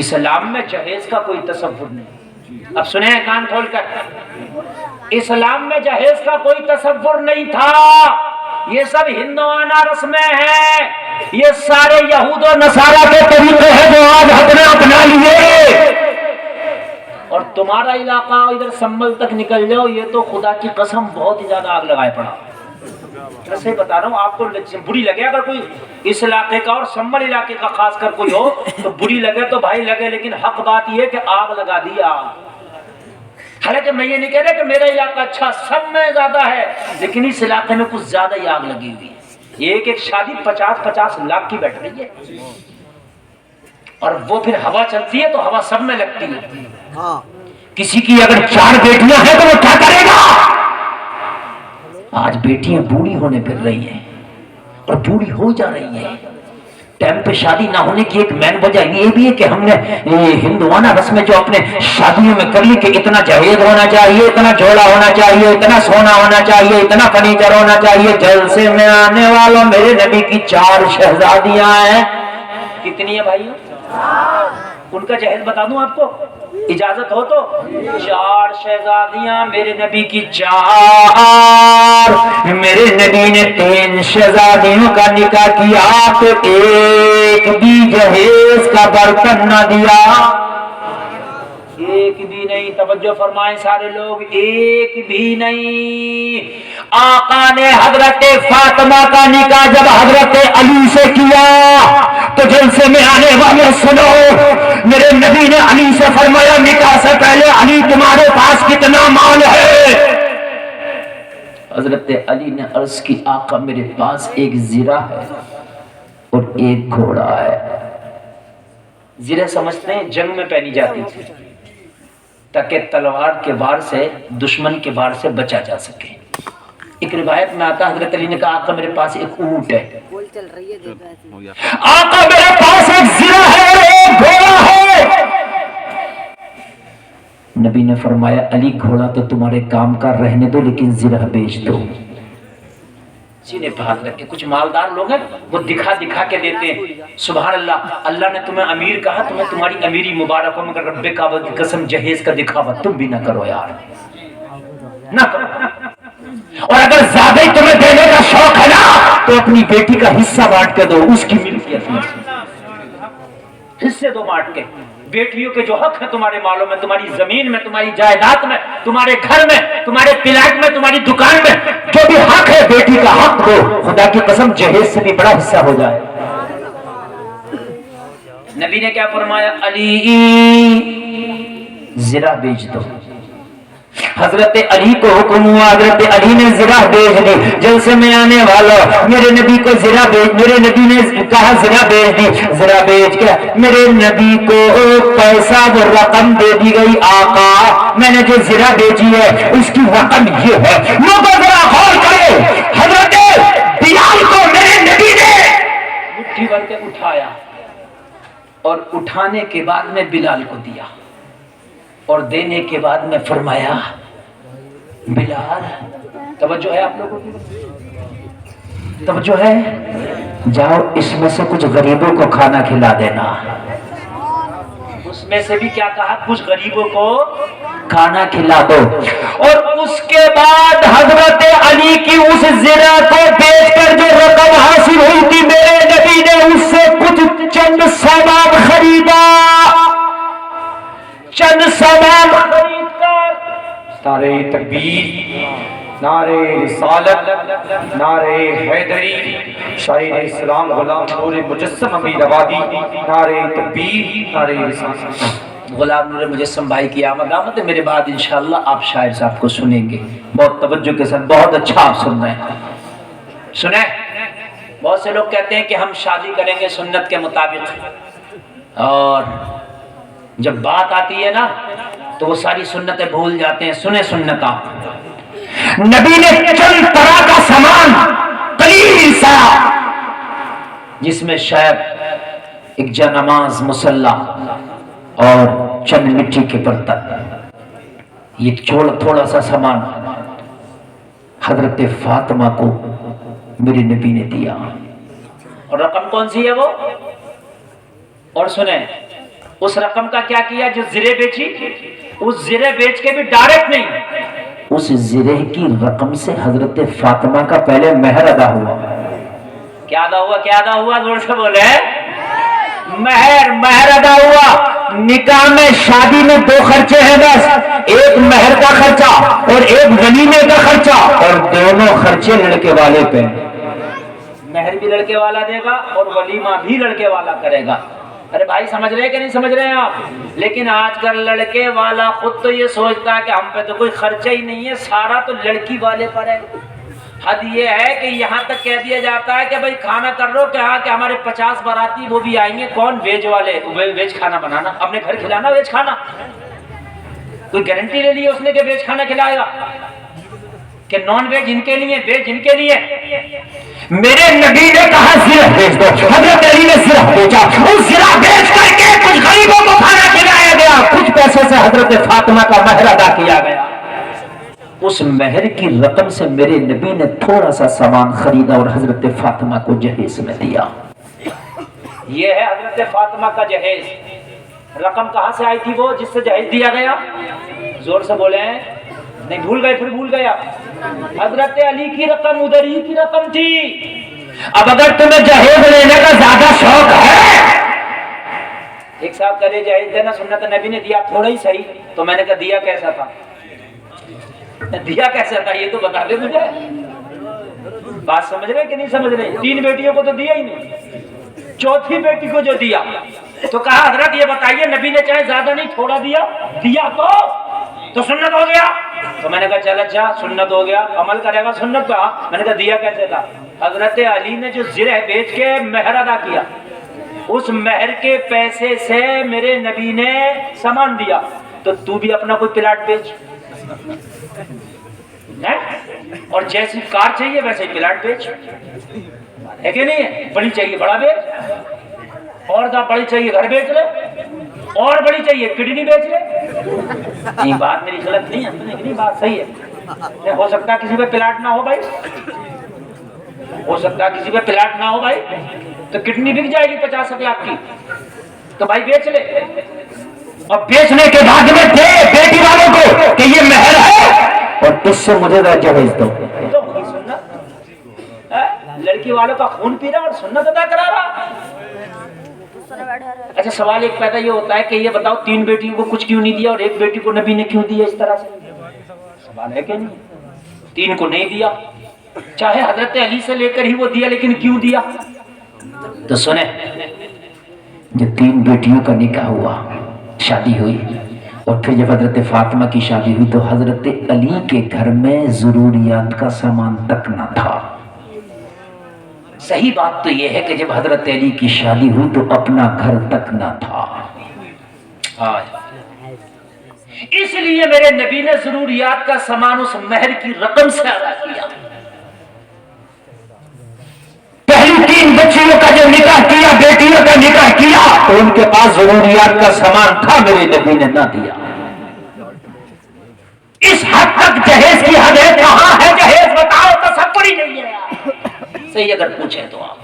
اسلام میں جہیز کا کوئی تصور نہیں۔ اب سنیں کان کھول کر، اسلام میں جہیز کا کوئی تصور نہیں تھا، یہ سب ہندوانہ رسمیں ہیں، یہ سارے یہود و نصارہ کے طریقے ہیں جو آج ہم نے اپنا لیے، اور تمہارا علاقہ ادھر سنبل تک نکل جاؤ یہ تو خدا کی قسم بہت ہی زیادہ آگ لگائے پڑا۔ ایسے بتا رہا ہوں آپ کو بری لگے، اگر کوئی اس علاقے کا اور سنبل علاقے کا خاص کر کوئی ہو تو بری لگے تو بھائی لگے، لیکن حق بات یہ کہ آگ لگا دی آگ۔ حالانکہ میں یہ نہیں کہہ رہا کہ میرا علاقہ اچھا، سب میں زیادہ ہے، لیکن اس علاقے میں کچھ زیادہ ہی آگ لگی ہوئی ہے۔ ایک ایک شادی 50-50 لاکھ کی بیٹھ رہی ہے، اور وہ پھر ہوا چلتی ہے تو ہوا سب میں لگتی ہے۔ کسی کی اگر 4 بیٹیاں ہیں تو وہ کیا کرے گا؟ آج بیٹیاں بوڑھی ہونے پھر رہی ہیں اور بوڑھی ہو جا رہی ہیں، ٹائم پہ شادی نہ ہونے کی ایک مین وجہ یہ بھی ہے کہ ہم نے ہندوانہ رسم جو اپنے شادیوں میں کر لی کہ اتنا جہیز ہونا چاہیے، اتنا جھولا ہونا چاہیے، اتنا سونا ہونا چاہیے، اتنا فرنیچر ہونا چاہیے۔ جلسے میں آنے والوں میرے نبی کی 4 شہزادیاں ہیں۔ کتنی ہے بھائی؟ ان کا جہیز بتا دوں آپ کو، اجازت ہو تو 4 شہزادیاں میرے نبی کی 4۔ میرے نبی نے 3 شہزادیوں کا نکاح کیا تو ایک بھی جہیز کا برتن نہ دیا، ایک بھی نہیں، توجہ فرمائیں سارے لوگ، ایک بھی نہیں۔ آقا نے حضرت فاطمہ کا نکاح جب حضرت علی سے کیا تو جلسے میں آنے والے سنو، میرے نبی نے علی سے فرمایا نکاح سے پہلے علی تمہارے پاس کتنا مال ہے؟ حضرت علی نے عرض کی آقا میرے پاس ایک زرہ ہے اور ایک گھوڑا ہے۔ زرہ سمجھتے ہیں جنگ میں پہنی جاتی تھی تاکہ تلوار کے وار سے، دشمن کے وار سے بچا جا سکے۔ ایک روایت میں آتا حضرت علی نے کہا آقا میرے پاس ایک اونٹ ہے، آقا میرے پاس ایک زرہ ہے اور ایک گھوڑا ہے۔ نبی نے فرمایا علی گھوڑا تو تمہارے کام کا رہنے دو لیکن زرہ بیچ دو۔ سینے پہ ہاتھ رکھ کے، کچھ مالدار لوگ ہیں وہ دکھا دکھا کے دیتے ہیں، سبحان اللہ، اللہ نے تمہیں امیر کہا، تمہیں تمہاری امیری مبارک ہو، مگر رب کعبہ کی قسم جہیز کا دکھاوا تم بھی نہ کرو یار، نہ کرو۔ اور اگر زیادہ ہی تمہیں دینے کا شوق ہے نا تو اپنی بیٹی کا حصہ بانٹ کے دو، اس کی ملکیت میں حصے دو بانٹ کے۔ بیٹیوں کے جو حق ہیں تمہارے مالوں میں، تمہاری زمین میں، تمہاری جائیداد میں، تمہارے گھر میں، تمہارے پلاٹ میں، تمہاری دکان میں، جو بھی حق ہے بیٹی کا حق دو، خدا کی قسم جہیز سے بھی بڑا حصہ ہو جائے۔ نبی نے کیا فرمایا؟ علی زرہ بیچ دو۔ حضرت علی کو حکم ہوا، حضرت علی نے زرہ بیچ دی۔ جلسے میں آنے والا میرے نبی کو زرہ بیچ، میرے نبی نے کہا زرہ بیچ دی، زرہ بیچ کے میرے نبی کو پیسہ وہ رقم دے دی گئی، آقا میں نے جو زرہ بیچی ہے اس کی رقم یہ ہے۔ لوگوں ذرا غور کرے، حضرت بلال کو میرے نبی نے مٹھی بھر کے اٹھایا، اور اٹھانے کے بعد میں بلال کو دیا اور دینے کے بعد میں فرمایا بلال، توجہ ہے آپ لوگوں کی؟ توجہ ہے؟ جاؤ اس میں سے کچھ غریبوں کو کھانا کھلا دینا۔ اس میں سے بھی کیا کہا؟ کچھ غریبوں کو کھانا کھلا دو۔ اور اس کے بعد حضرت علی کی اس زرہ کو بیچ کر جو رقم حاصل ہوئی تھی، میرے نبی نے اس سے کچھ چند سامان خریدا، چند سامان خرید کر نعرہ تکبیر، نعرہ رسالت، نعرہ حیدری، شاعر اسلام غلام نور مجسم امیر آبادی، نعرہ تکبیر، نعرہ رسالت۔ غلام نور مجسم بھائی کی آمد ہے، میرے بعد انشاءاللہ آپ شاعر صاحب کو سنیں گے بہت توجہ کے ساتھ، بہت اچھا آپ سن رہے ہیں۔ سنیں، بہت سے لوگ کہتے ہیں کہ ہم شادی کریں گے سنت کے مطابق، اور جب بات آتی ہے نا تو وہ ساری سنتیں بھول جاتے ہیں۔ سنیں سنت آپ، نبی نے چند طرح کا سامان قلیل سا، جس میں شاید ایک جانماز مصلی اور چند مٹی کے برتن، یہ تھوڑا سا سامان حضرت فاطمہ کو میرے نبی نے دیا۔ اور رقم کون سی ہے وہ؟ اور سنیں اس رقم کا کیا کیا؟ جو زرے بیچی، اس زرے بیچ کے بھی ڈائریکٹ نہیں، اس زرہ کی رقم سے حضرت فاطمہ کا پہلے مہر ادا ہوا۔ کیا ادا ہوا؟ کیا ادا ہوا؟ زور سے بولے۔ مہر ادا ہوا۔ نکاح میں شادی میں دو خرچے ہیں بس، ایک مہر کا خرچہ اور ایک غنیمے کا خرچہ، اور دونوں خرچے لڑکے والے پہ۔ مہر بھی لڑکے والا دے گا اور ولیمہ بھی لڑکے والا کرے گا۔ ارے بھائی سمجھ رہے کہ نہیں سمجھ رہے ہیں آپ؟ لیکن آج کل لڑکے والا خود تو یہ سوچتا ہے کہ ہم پہ تو کوئی خرچہ ہی نہیں ہے، سارا تو لڑکی والے پر ہے۔ حد یہ ہے کہ یہاں تک کہہ دیا جاتا ہے کہ بھائی کھانا کر لو، کہا کہ ہمارے 50 باراتی وہ بھی آئیں گے، کون؟ ویج والے، ویج کھانا بنانا، اپنے گھر کھلانا ویج کھانا۔ کوئی گارنٹی لے لی اس نے کہ ویج کھانا کھلائے گا؟ کہ نان ویج ان کے لیے، ویج ان کے لیے؟ میرے نبی نے کہا زرہ بیچ دو، حضرت علی نے زرہ بیچا، اس زرہ بیچ کر کے کچھ غریبوں کو کھانا کھلایا گیا، کچھ پیسے سے حضرت فاطمہ کا مہر ادا کیا گیا۔ اس مہر کی رقم سے میرے نبی نے تھوڑا سا سامان خریدا اور حضرت فاطمہ کو جہیز میں دیا۔ یہ ہے حضرت فاطمہ کا جہیز۔ رقم کہاں سے آئی تھی وہ جس سے جہیز دیا گیا؟ زور سے بولیں، نہیں بھول گئے؟ پھر بھول گیا؟ حضرت علی کی رقم، ادھر ہی کی رقم تھی۔ اب اگر تمہیں جہیز لینے کا زیادہ شوق ہے، ایک صاحب کرے جہیز دینا سنت نبی نے دیا، تھوڑا ہی صحیح، تو میں نے کہا دیا کیسا تھا؟ دیا کیسا تھا یہ تو بتا دے مجھے۔ بات سمجھ رہے کہ نہیں سمجھ رہے؟ 3 بیٹیوں کو تو دیا ہی نہیں، چوتھی بیٹی کو جو دیا تو کہا حضرت یہ بتائیے نبی نے چاہے زیادہ نہیں تھوڑا دیا تو سنت ہو گیا؟ تو میں نے کہا چل اچھا سنت ہو گیا، عمل کرے گا سنت کا۔ میں نے کہا دیا کیسے تھا؟ حضرت علی نے جو زرہ بیچ کے مہر ادا کیا، اس مہر کے پیسے سے میرے نبی نے سامان دیا، تو تو بھی اپنا کوئی پلاٹ بیچ، اور جیسی کار چاہیے ویسے ہی پلاٹ بیچ، ہے کہ نہیں ہے؟ بڑی چاہیے بڑا بیچ، اور بڑی چاہیے گھر بیچ لے، اور بڑی چاہیے کڈنی بیچ لے۔ نہیں بات میری غلط نہیں ہے، نہیں بات صحیح ہے۔ ہو سکتا ہے کسی پہ پلاٹ نہ ہو بھائی، ہو سکتا ہے کسی پہ پلاٹ نہ ہو بھائی، تو کڈنی بک جائے گی 50 لاکھ کی، تو بھائی بیچ لے۔ اور بیچنے کے بعد میں دے بیٹی والوں کو کہ یہ مہر ہے اور اس سے مجھے جہیز دو۔ تو سنت لڑکی والوں کا خون پی رہا اور سنت ادا کرا رہا۔ اچھا سوال ایک پیدا یہ ہوتا ہے کہ یہ بتاؤ 3 بیٹیوں کو کچھ کیوں نہیں دیا اور 1 بیٹی کو نبی نے کیوں دیا اس طرح سے؟ سوال ہے کہ نہیں؟ 3 کو نہیں دیا، چاہے حضرت علی سے لے کر ہی وہ دیا، لیکن کیوں دیا؟ تو سنیں، جو 3 بیٹیوں کا نکاح ہوا، شادی ہوئی، اور پھر جب حضرت فاطمہ کی شادی ہوئی تو حضرت علی کے گھر میں ضروریات کا سامان تک نہ تھا۔ صحیح بات تو یہ ہے کہ جب حضرت علی کی شادی ہوئی تو اپنا گھر تک نہ تھا، اس لیے میرے نبی نے ضروریات کا سامان اس مہر کی رقم سے ادا کیا۔ پہلی 3 بچیوں کا جو نکاح کیا، بیٹیوں کا نکاح کیا تو ان کے پاس ضروریات کا سامان تھا، میرے نبی نے نہ دیا۔ اس حد تک جہیز کی حد ہے، کہاں ہے جہیز بتاؤ، تصور ہی نہیں ہے صحیح اگر پوچھیں تو آپ۔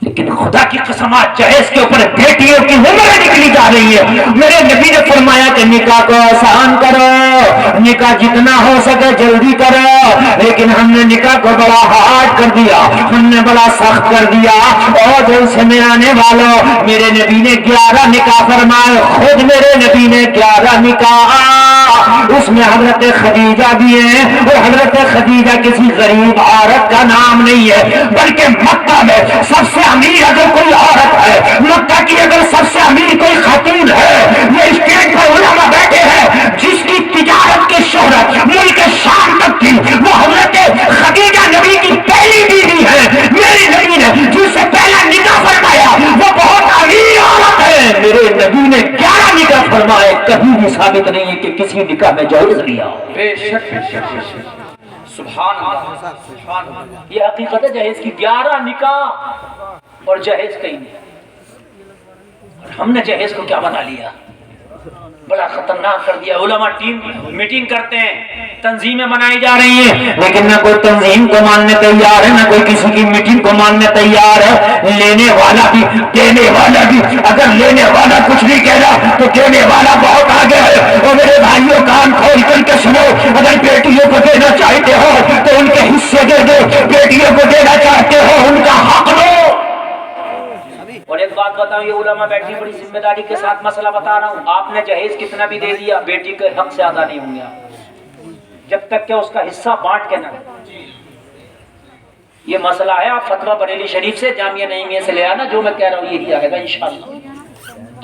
لیکن خدا کی قسم آج جہیز کے اوپر بیٹیوں کی عمریں نکلی جا رہی ہے۔ میرے نبی نے فرمایا کہ نکاح کو آسان کرو، نکاح جتنا ہو سکے جلدی کرو، لیکن ہم نے نکاح کو بڑا ہارڈ کر دیا، ہم نے بڑا سخت کر دیا۔ اور دل سے میں آنے والوں، میرے نبی نے 11 نکاح فرمائے، خود میرے نبی نے 11 نکاح، اس میں حضرت خدیجہ بھی ہے، اور حضرت خدیجہ کسی غریب عورت کا نام نہیں ہے، بلکہ مکہ میں سب سے امیر اگر کوئی عورت ہے، مکہ کی اگر سب سے امیر کوئی خاتون ہے، یہ اسٹیج پر علماء بیٹھے ہیں، جس کی تجارت کی شہرت ملک شام تک تھی، وہ حضرت خدیجہ نبی کی پہلی بیوی ہے۔ میرے نبی نے جس سے پہلا نکاح فرمایا وہ بہت امیر عورت ہے، میرے نبی نے 11 نکاح فرمائے، کبھی بھی ثابت نہیں ہے کہ کسی نکاح میں جائز لیا۔ بے شک سبحان اللہ، سبحان اللہ، یہ حقیقت ہے جہیز کی 11 نکاح اور جہیز کہیں نہیں۔ اور ہم نے جہیز کو کیا بنا لیا، بڑا خطرناک کر دیا۔ علماء ٹیم میٹنگ کرتے ہیں، تنظیمیں بنائی جا رہی ہیں، لیکن نہ کوئی تنظیم کو ماننے تیار ہے، نہ کوئی کسی کی میٹنگ کو ماننے تیار ہے۔ لینے والا بھی دینے والا بھی، اگر لینے والا کچھ نہیں کہہ رہا تو دینے والا بہت آگے ہے۔ اور میرے بھائیوں کان کھول کر کے سنو، اگر بیٹیوں کو دینا چاہتے ہو تو ان کے حصے دے دو، بیٹیوں کو دینا چاہتے ہو ان کا حق دو۔ اور ایک بات بتاؤں، یہ علماء بیٹھی بڑی ذمہ داری کے ساتھ مسئلہ بتا رہا ہوں، آپ نے جہیز کتنا بھی دے دیا، بیٹی کے حق سے ادا نہیں ہوں گے آپ، جب تک کہ اس کا حصہ بانٹ کے نہ دیں۔ یہ مسئلہ ہے، آپ فتویٰ بریلی شریف سے، جامعہ نعیمیہ سے لے آنا، جو میں کہہ رہا ہوں یہی آئے گا انشاءاللہ۔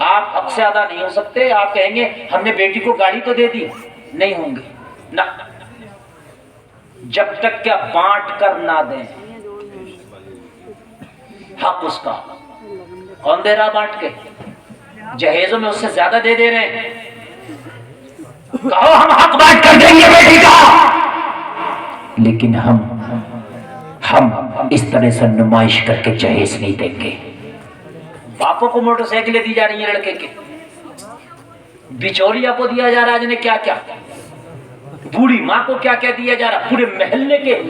آپ حق سے ادا نہیں ہو سکتے، آپ کہیں گے ہم نے بیٹی کو گاڑی تو دے دی، نہیں ہوں گے نہ، جب تک کہ بانٹ کر نہ دیں حق اس کا۔ کون دے رہا بانٹ کے؟ جہیزوں میں اس سے زیادہ دے دے رہے ہیں، کہو ہم حق بانٹ کر دیں گے بیٹی کا، لیکن ہم اس طرح سے نمائش کر کے جہیز نہیں دیں گے۔ باپوں کو موٹر سائیکلیں دی جا رہی ہیں لڑکے کے، بچوریا کو دیا جا رہا ہے جنہیں کیا کیا، بوڑھی ماں کو کیا کیا دیا جا رہا، پورے محلے کے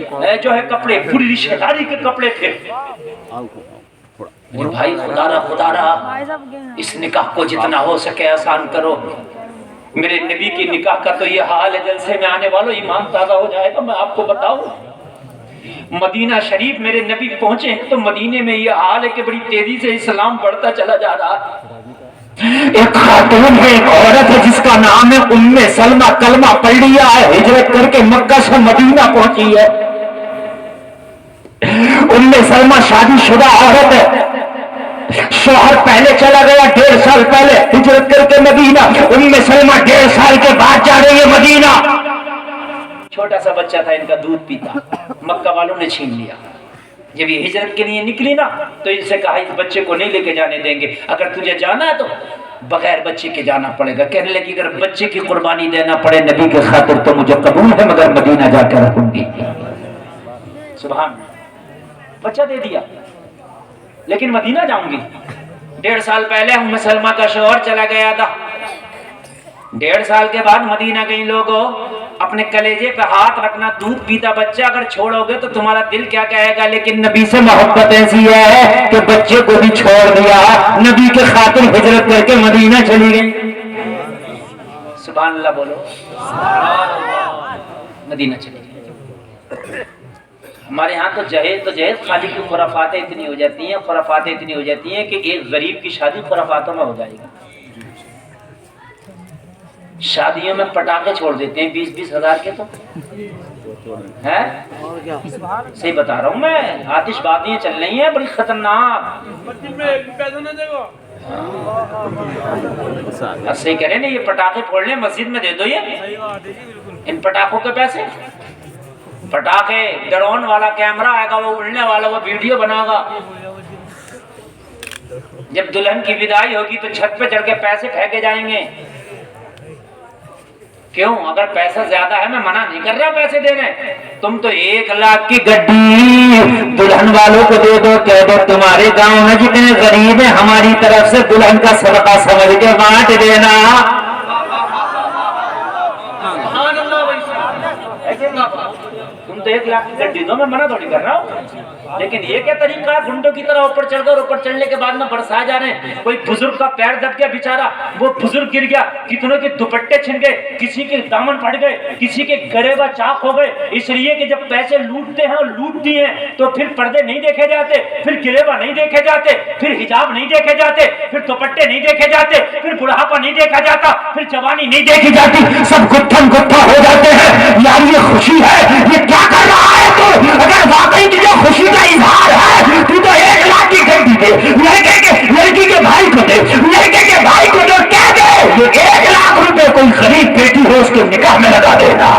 جو ہے کپڑے، پوری رشتہ داری کے کپڑے تھے۔ میرے بھائی خدا رہا اس نکاح کو جتنا ہو سکے آسان کرو۔ میرے نبی کی نکاح کا تو یہ حال ہے، جلسے میں آنے والوں ایمان تازہ ہو جائے گا۔ میں آپ کو بتاؤں، مدینہ شریف میرے نبی پہنچے ہیں تو مدینے میں یہ حال ہے کہ بڑی تیزی سے اسلام بڑھتا چلا جا رہا ہے۔ ایک خاتون ہے، ایک عورت ہے جس کا نام ہے ام سلمہ، کلمہ پڑھ لیا ہے، ہجرت کر کے مکہ سے مدینہ پہنچی ہے۔ ام سلمہ شادی شدہ عورت ہے، شوہر پہلے چلا گیا 1.5 سال پہلے ہجرت کر کے مدینہ، ام سلمہ 1.5 سال کے بعد جا رہی ہے مدینہ۔ چھوٹا سا بچہ تھا ان کا، دودھ پیتا، مکہ والوں نے چھین لیا۔ جب یہ ہجرت کے لیے نکلی نا تو ان سے کہا اس بچے کو نہیں لے کے جانے دیں گے، اگر تجھے جانا ہے تو بغیر بچے کے جانا پڑے گا۔ کہنے لگی اگر بچے کی قربانی دینا پڑے نبی کے خاطر تو مجھے قبول ہے، مگر مدینہ جا کے رہوں گی۔ سبحان اللہ، بچہ دے دیا لیکن مدینہ جاؤں گی۔ 1.5 سال پہلے ام سلمہ کا شوہر چلا گیا تھا، 1.5 سال کے بعد مدینہ گئی۔ لوگوں اپنے کلیجے پہ ہاتھ رکھنا، دودھ پیتا بچہ اگر چھوڑو گے تو تمہارا دل کیا کہے گا، لیکن نبی سے محبت ایسی ہے کہ بچے کو بھی چھوڑ دیا، نبی کے خاطر ہجرت کر کے مدینہ چلی گئی۔ سبحان اللہ بولو، مدینہ چلی گئی۔ ہمارے ہاں تو جہیز خالی کی خرافاتیں اتنی ہو جاتی ہیں کہ ایک غریب کی شادی خرافاتوں میں ہو جائے گی۔ شادیوں میں پٹاخے چھوڑ دیتے ہیں 20-20 ہزار کے، تو ہے صحیح بتا رہا ہوں میں، آتش بازیاں چل رہی ہیں بڑی خطرناک۔ صحیح کہہ رہے ہیں، یہ پٹاخے پھوڑ لیں مسجد میں دے دو، یہ ان پٹاخوں کے پیسے، پٹاخے، ڈرون والا کیمرہ آئے گا، وہ اڑنے والا، وہ ویڈیو بنا گا۔ جب دلہن کی وداعی ہوگی تو چھت پہ چڑھ کے پیسے پھینکے جائیں گے۔ کیوں؟ اگر پیسہ زیادہ ہے، میں منع نہیں کر رہا پیسے دینے، تم تو 1,00,000 کی گڈی دلہن والوں کو دے دو، کہہ دو تمہارے گاؤں میں جتنے غریب ہیں ہماری طرف سے دلہن کا صدقہ سمجھ کے بانٹ دینا. تم تو 1,00,000 کی گڈی دو، میں منع تھوڑی کر رہا ہوں، لیکن یہ کیا طریقہ ہے گنڈوں کی طرح اوپر چڑھ کر، اوپر چڑھنے کے بعد میں برسا جا رہے ہیں. کوئی بزرگ کا پیر دب گیا بیچارہ، وہ بزرگ گر گیا، کتنوں کے دوپٹے چھن گئے، کسی کے دامن پھٹ گئے، کسی کے گرے و چاک ہو گئے، اس لیے کہ جب پیسے لوٹتے ہیں اور لوٹتی ہیں تو پھر پردے نہیں دیکھے جاتے، پھر گریبا نہیں دیکھے جاتے، پھر حجاب نہیں دیکھے جاتے، پھر دوپٹے نہیں دیکھے جاتے، پھر بڑھاپا نہیں دیکھا جاتا، پھر جوانی نہیں دیکھی جاتی، سب گتھن گتھا ہو جاتے ہیں. یار یہ خوشی ہے، یہ کیا کر رہا ہے تو؟ اگر واقعی تجھے خوشی کا اظہار ہے تو 1,00,000 کی گڈی دے، لڑکی کے بھائی کو دے، لڑکے کے بھائی کو جو کہہ دے یہ 1,00,000 روپے کوئی غریب بیٹی ہو اس کے نکاح میں لگا دینا.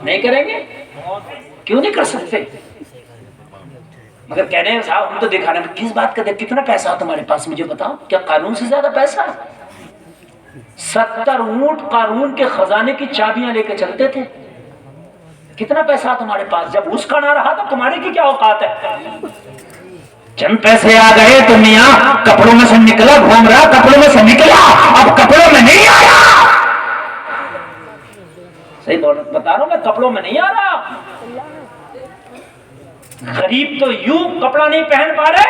نہیں کریں گے؟ کیوں نہیں کر سکتے؟ مگر کہہ رہے ہیں صاحب ہم تو دکھانے میں کس بات کا دے، کتنا پیسہ ہے تمہارے پاس مجھے بتاؤ، کیا قانون سے زیادہ پیسہ ہے؟ 70 اونٹ قارون کے خزانے کی چابیاں لے کے چلتے تھے. کتنا پیسہ تمہارے پاس؟ جب اس کا نہ رہا تو تمہارے کی کیا اوقات ہے؟ چند پیسے آ گئے تو میاں کپڑوں میں سے نکلا، گھوم رہا کپڑوں میں سے نکلا، اب کپڑوں میں نہیں آیا. صحیح بتا رہا ہوں میں، کپڑوں میں نہیں آ رہا. غریب تو یوں کپڑا نہیں پہن پا رہے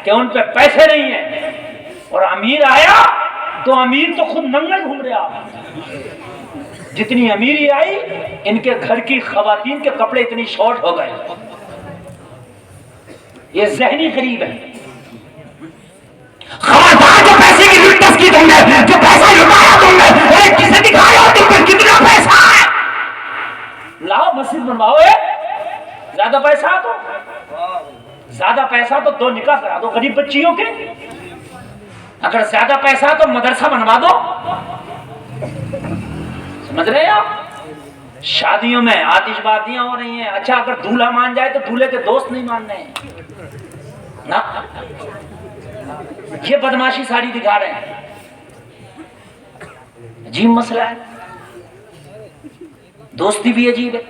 کہ ان پہ پیسے نہیں ہیں، اور امیر آیا تو امیر تو خود ننگے گھوم رہا. جتنی امیری آئی ان کے گھر کی خواتین کے کپڑے اتنی شارٹ ہو گئے. یہ ذہنی غریب ہے. خبردار جو پیسے کی لٹس کی تم نے، جو پیسہ لٹایا تم نے، کسے دکھایا تم پر کتنا پیسہ ہے؟ لاؤ مسجد بنواؤ. زیادہ پیسہ تو زیادہ پیسہ تو 2 نکاح کرا دو غریب بچیوں کے. اگر زیادہ پیسہ تو مدرسہ بنوا دو. سمجھ رہے ہیں آپ؟ شادیوں میں آتش بازیاں ہو رہی ہیں. اچھا اگر دولہا مان جائے تو دولہے کے دوست نہیں مان رہے ہیں نا، یہ بدماشی ساری دکھا رہے ہیں. عجیب مسئلہ ہے. دوستی بھی عجیب ہے.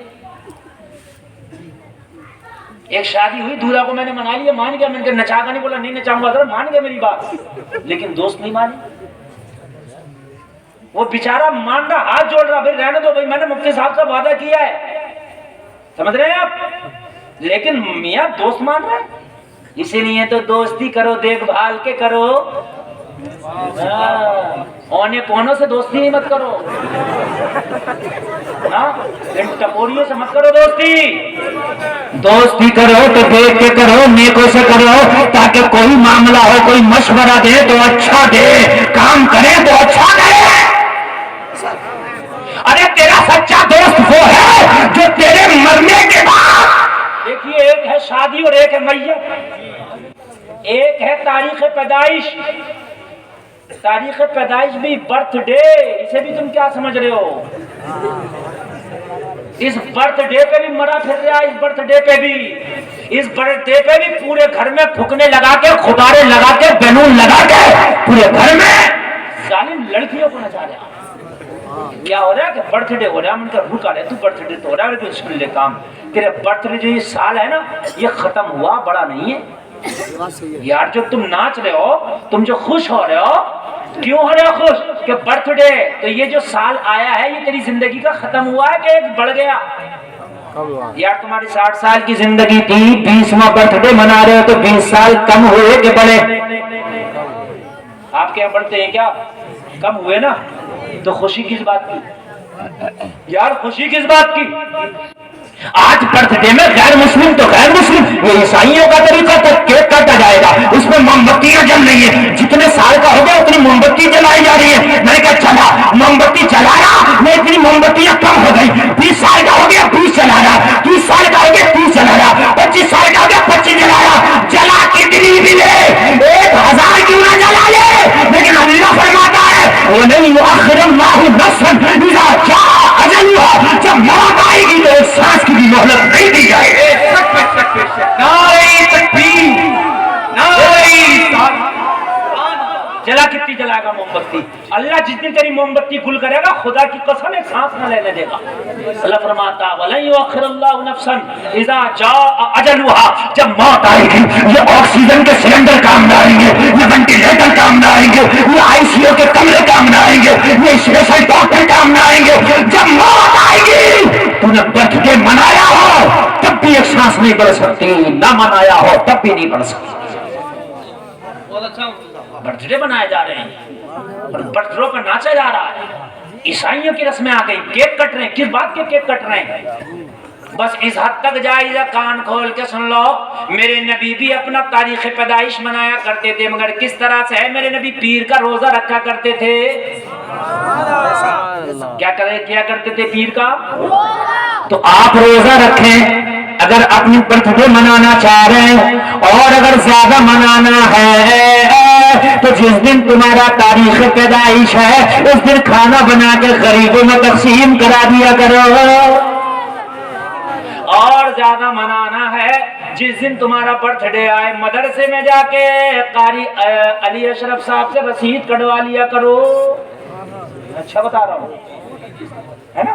ایک شادی ہوئی، دولہا کو میں نے منا لیا، مان گیا. میں نے کہا نچا گا نہیں، بولا نہیں نچاؤں گا. اگر مان گیا میری بات، لیکن دوست نہیں مانی. وہ بیچارہ مان رہا، ہاتھ جوڑ رہا، بھائی رہنے دو بھائی، میں نے مفتی صاحب سے وعدہ کیا ہے. سمجھ رہے ہیں آپ؟ لیکن میاں دوست مان رہا ہے. اسی لیے تو دوستی کرو دیکھ بھال کے کرو، اونے پونوں سے دوستی نہیں مت کرو، ان ٹپوریوں سے مت کرو دوستی. دوستی کرو تو دیکھ کے کرو، نیکوں سے کرو، تاکہ کوئی معاملہ ہو کوئی مشورہ دے تو اچھا دے، کام کرے تو اچھا کرے. ارے تیرا سچا دوست وہ ہے جو تیرے مرنے کے بعد، دیکھیے ایک ہے شادی اور ایک ہے میت، ایک ہے تاریخ پیدائش. تاریخ پیدائش بھی برتھ ڈے، اسے بھی تم کیا سمجھ رہے ہو؟ اس برتھ ڈے پہ بھی مرا پھر رہا. اس برتھ ڈے پہ بھی، اس برتھ ڈے پہ بھی پورے گھر میں پھکنے لگا کے، غبارے لگا کے، بیلون لگا کے پورے گھر میں ظالم لڑکیوں کو نچا رہا. کیا ہو رہا ہے کہ برتھ ڈے ہو رہا ہے؟ من کر رکا رہے تو برتھ ڈے تو ہو رہا ہے، تو سن لے کام. تیرے برتھ ڈے جو یہ سال ہے نا، یہ ختم ہوا، بڑا نہیں ہے یار. جو تم ناچ رہے ہو، تم جو خوش ہو رہے ہو، کیوں ہو رہے ہو خوش؟ کہ برتھ ڈے، تو یہ جو سال آیا ہے یہ تیری زندگی کا ختم ہوا ہے کہ ایک بڑھ گیا؟ یار تمہاری 60 سال کی زندگی تھی، 20واں برتھ ڈے منا رہے ہو تو 20 سال کم ہوئے کہ بڑے؟ آپ کے یہاں بڑھتے ہیں کیا؟ کم ہوئے نا. تو خوشی کس بات کی یار؟ خوشی کس بات کی؟ آج برتھ ڈے میں غیر مسلم تو غیر مسلم، یہ عیسائیوں کا طریقہ تک کیک کاٹا جائے گا، اس میں موم بتیاں جل رہی ہیں. جتنے سال کا ہو گیا اتنی موم بتی جلائی جا رہی ہے. میں نے کہا چلا موم بتی جلایا، میں اتنی موم بتیاں کم ہو گئی. 20 سال کا ہو گیا 20 جلایا، 30 سال کا ہو گیا 30 جلایا، 25 سال کا ہو گیا 25 جلایا. جلا کتنی بھی لے، 1000 کیوں نہ جلا لے، لیکن اللہ فرماتا ہے وَلَن يُؤَخِّرَ اللَّهُ نَفْسًا إِذَا جَاءَ أَجَلُهَا. جب موت آئے گی تو ایک سانس کی بھی مہلت نہیں دی جائے گی. نعرہ تکبیر، نعرہ. جلا کتنی جلائے گا موم بتی؟ گل کرے گا خدا کی قسم ایک سانس نہ لینے دے گا. اللہ فرماتا وَلَن يُؤَخِّرَ اللَّهُ نَفْسًا إِذَا جَاءَ أَجَلُهَا, جب موت آئے گی یہ آکسیجن کے سلنڈر کام نہ آئیں گے, یہ وینٹیلیٹر کام نہ آئیں گے, یہ آئی سی یو کے کمرے کام نہ آئیں گے, یہ اسپیشل ڈاکٹر کام نہ آئیں گے. جب موت آئے گی تو نے برتھ ڈے منایا ہو تب بھی ایک سانس نہیں بڑھ سکتی, نہ منایا ہو تب بھی نہیں بڑھ سکتی. برتھ ڈے بنائے جا رہے ہیں اور برتھ ڈے پر ناچا جا رہا ہے. عیسائیوں کی رسمیں آ گئی, کیک کٹ رہے ہیں. کس بات کے کیک کٹ رہے ہیں؟ بس اس حد تک جائز ہے, کان کھول کے سن لو, میرے نبی بھی اپنا تاریخ پیدائش منایا کرتے تھے, مگر کس طرح سے ہے؟ میرے نبی پیر کا روزہ رکھا کرتے تھے. کیا کرتے تھے پیر کا؟ تو آپ روزہ رکھیں اگر اپنی برتھ ڈے منانا چاہ رہے ہیں, اور اگر زیادہ منانا ہے تو جس دن تمہارا تاریخ پیدائش ہے اس دن کھانا بنا کے غریبوں میں تقسیم کرا دیا کرو. اور زیادہ منانا ہے جس دن تمہارا برتھ ڈے آئے مدرسے میں جا کے قاری علی اشرف صاحب سے رسید کٹوا لیا کرو. اچھا بتا رہا ہوں, ہے نا,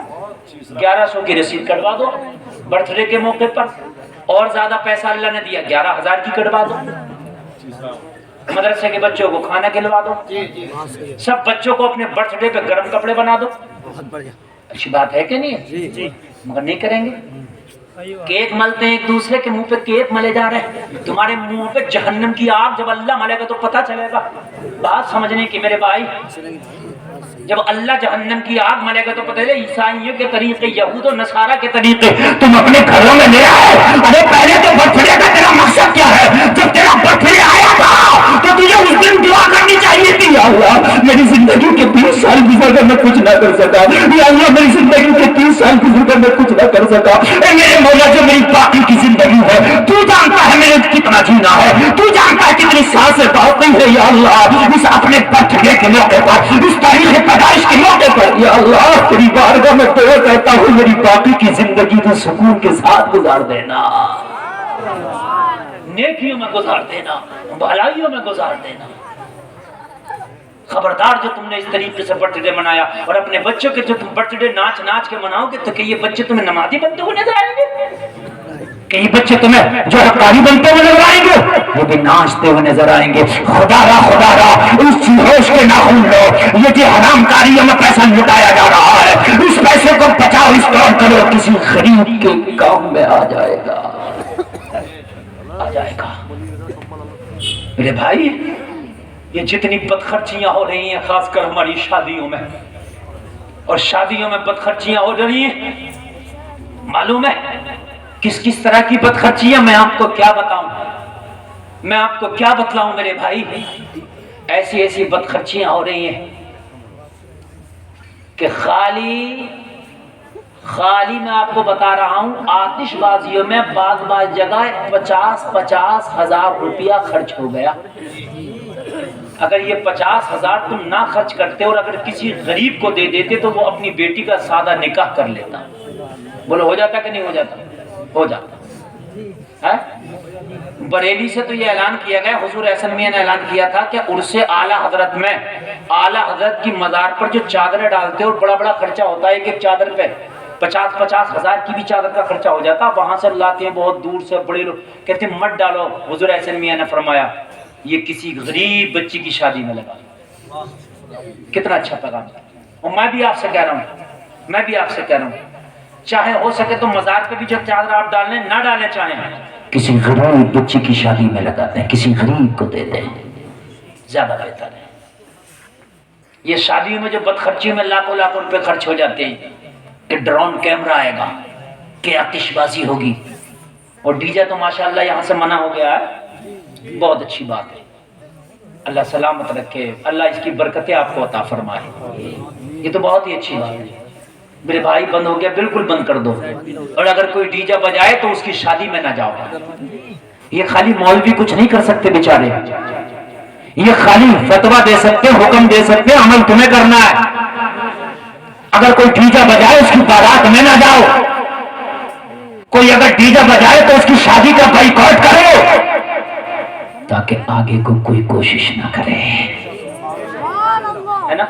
1100 کی رسید کٹوا دو برتھ ڈے کے موقع پر, اور زیادہ پیسہ اللہ نے دیا 11,000 کی کٹوا دو. مدرسے کے بچوں کو کھانا کھلوا دو, سب بچوں کو اپنے برتھ ڈے پہ گرم کپڑے بنا دو. اچھی بات ہے کہ نہیں؟ مگر نہیں کریں گے. کیک ملتے ہیں ایک دوسرے کے منہ پہ, کیک ملے جا رہے ہیں. تمہارے منہ پہ جہنم کی آگ جب اللہ ملے گا تو پتہ چلے گا. بات سمجھنے کی میرے بھائی, جب اللہ جہنم کی آگ ملے گا تو پتہ چلے عیسائیوں کے طریقے, یہود و نصارہ کے طریقے تم اپنے گھروں میں لے آئے. ارے پہلے تو برتھ ڈے کا تیرا مقصد کیا ہے؟ جب تیرا برتھ ڈے آیا تھا تو تجھے اس دن دعا کرنی چاہیے تھی, یا اللہ میری زندگی کے 30 سال گزر کر میں کچھ نہ کر سکا, یا اللہ میری زندگی کے 30 سال گزر کر میں کچھ نہ کر سکا. اے میرے مولا جو میری باقی کی زندگی ہے تو جانتا ہے میرے کتنا جینا ہے, تو جانتا ہے کتنی سانسیں باقی ہے. یا اللہ اس اپنے برتھ ڈے کے موقع پر, اس تاریخ پیدائش کے موقع پر, یا اللہ تیری بارگاہ میں دعا کرتا ہوں میری باقی کی زندگی کو سکون کے ساتھ گزار دینا, نیکیوں میں گزار دینا, بھلائیوں میں گزار دینا. خبردار جو تم نے اس طریقے سے برتھ ڈے منایا, اور اپنے بچوں کے جو تم برتھ ڈے ناچ ناچ کے مناؤ گے تو کہ یہ بچے تمہیں نمازی بنتے ہوئے نظر آئیں گے, کہ یہ بچے تمہیں جو حقاری بنتے ہوئے نظر آئیں گے, وہ بھی ناچتے ہوئے نظر آئیں گے. خدا را اس چیز کے ناخن لو, یہ جو حرام کاریوں میں پیسہ لٹایا جا رہا ہے اس پیسے کو بچاؤ, اس طور کرو کسی غریب کے کام میں آ جائے گا, آ جائے گا. میرے بھائی یہ جتنی بدخرچیاں ہو رہی ہیں خاص کر ہماری شادیوں میں, اور شادیوں میں بدخرچیاں ہو رہی ہیں, معلوم ہے کس کس طرح کی بدخرچیاں, میں آپ کو کیا بتاؤں, میں آپ کو کیا بتلاؤں میرے بھائی. ایسی ایسی بدخرچیاں ہو رہی ہیں کہ خالی میں آپ کو بتا رہا ہوں, آتش بازیوں میں بعض جگہ 50 ہزار روپیہ خرچ ہو گیا. اگر یہ 50,000 تم نہ خرچ کرتے اور اگر کسی غریب کو دے دیتے تو وہ اپنی بیٹی کا سادہ نکاح کر لیتا. بولو ہو جاتا کہ نہیں ہو جاتا؟ ہو جاتا. بریلی سے تو یہ اعلان کیا گیا, حضور احسن میاں نے اعلان کیا تھا کہ عرس اعلیٰ حضرت میں اعلیٰ حضرت کی مزار پر جو چادریں ڈالتے اور بڑا بڑا خرچہ ہوتا ہے, ایک چادر پہ 50 ہزار کی بھی چادر کا خرچہ ہو جاتا, وہاں سے لاتے ہیں بہت دور سے بڑے لوگ, کہتے ہیں مت ڈالو. حضور احسن میاں نے فرمایا یہ کسی غریب بچی کی شادی میں لگا. کتنا اچھا پیغام. اور میں بھی آپ سے کہہ رہا ہوں, چاہے ہو سکے تو مزار پہ بھی جو چادر آپ ڈالنے نہ ڈالنے چاہیں, کسی غریب بچی کی شادی میں لگاتے ہیں, کسی غریب کو دے دیں, زیادہ بہتر ہے. یہ شادیوں میں جو بدخرچی میں لاکھوں روپے خرچ ہو جاتے ہیں, کہ ڈرون کیمرہ آئے گا, کہ آتش بازی ہوگی, اور ڈی جے تو ماشاءاللہ یہاں سے منع ہو گیا ہے, بہت اچھی بات ہے. اللہ سلامت رکھے, اللہ اس کی برکتیں آپ کو عطا فرمائے. یہ تو بہت ہی اچھی بات ہے. میرے بھائی بند ہو گیا, بالکل بند کر دو. اور اگر کوئی ڈی جے بجائے تو اس کی شادی میں نہ جاؤ. یہ خالی مولوی کچھ نہیں کر سکتے بیچارے, یہ خالی فتویٰ دے سکتے, حکم دے سکتے, عمل تمہیں کرنا ہے. اگر کوئی ڈی جے بجائے اس کی بارات میں نہ جاؤ, کوئی اگر ڈی جے بجائے تو اس کی شادی کا بائیکاٹ کرو, تاکہ آگے کو کوئی کوشش نہ کرے, ہے نا.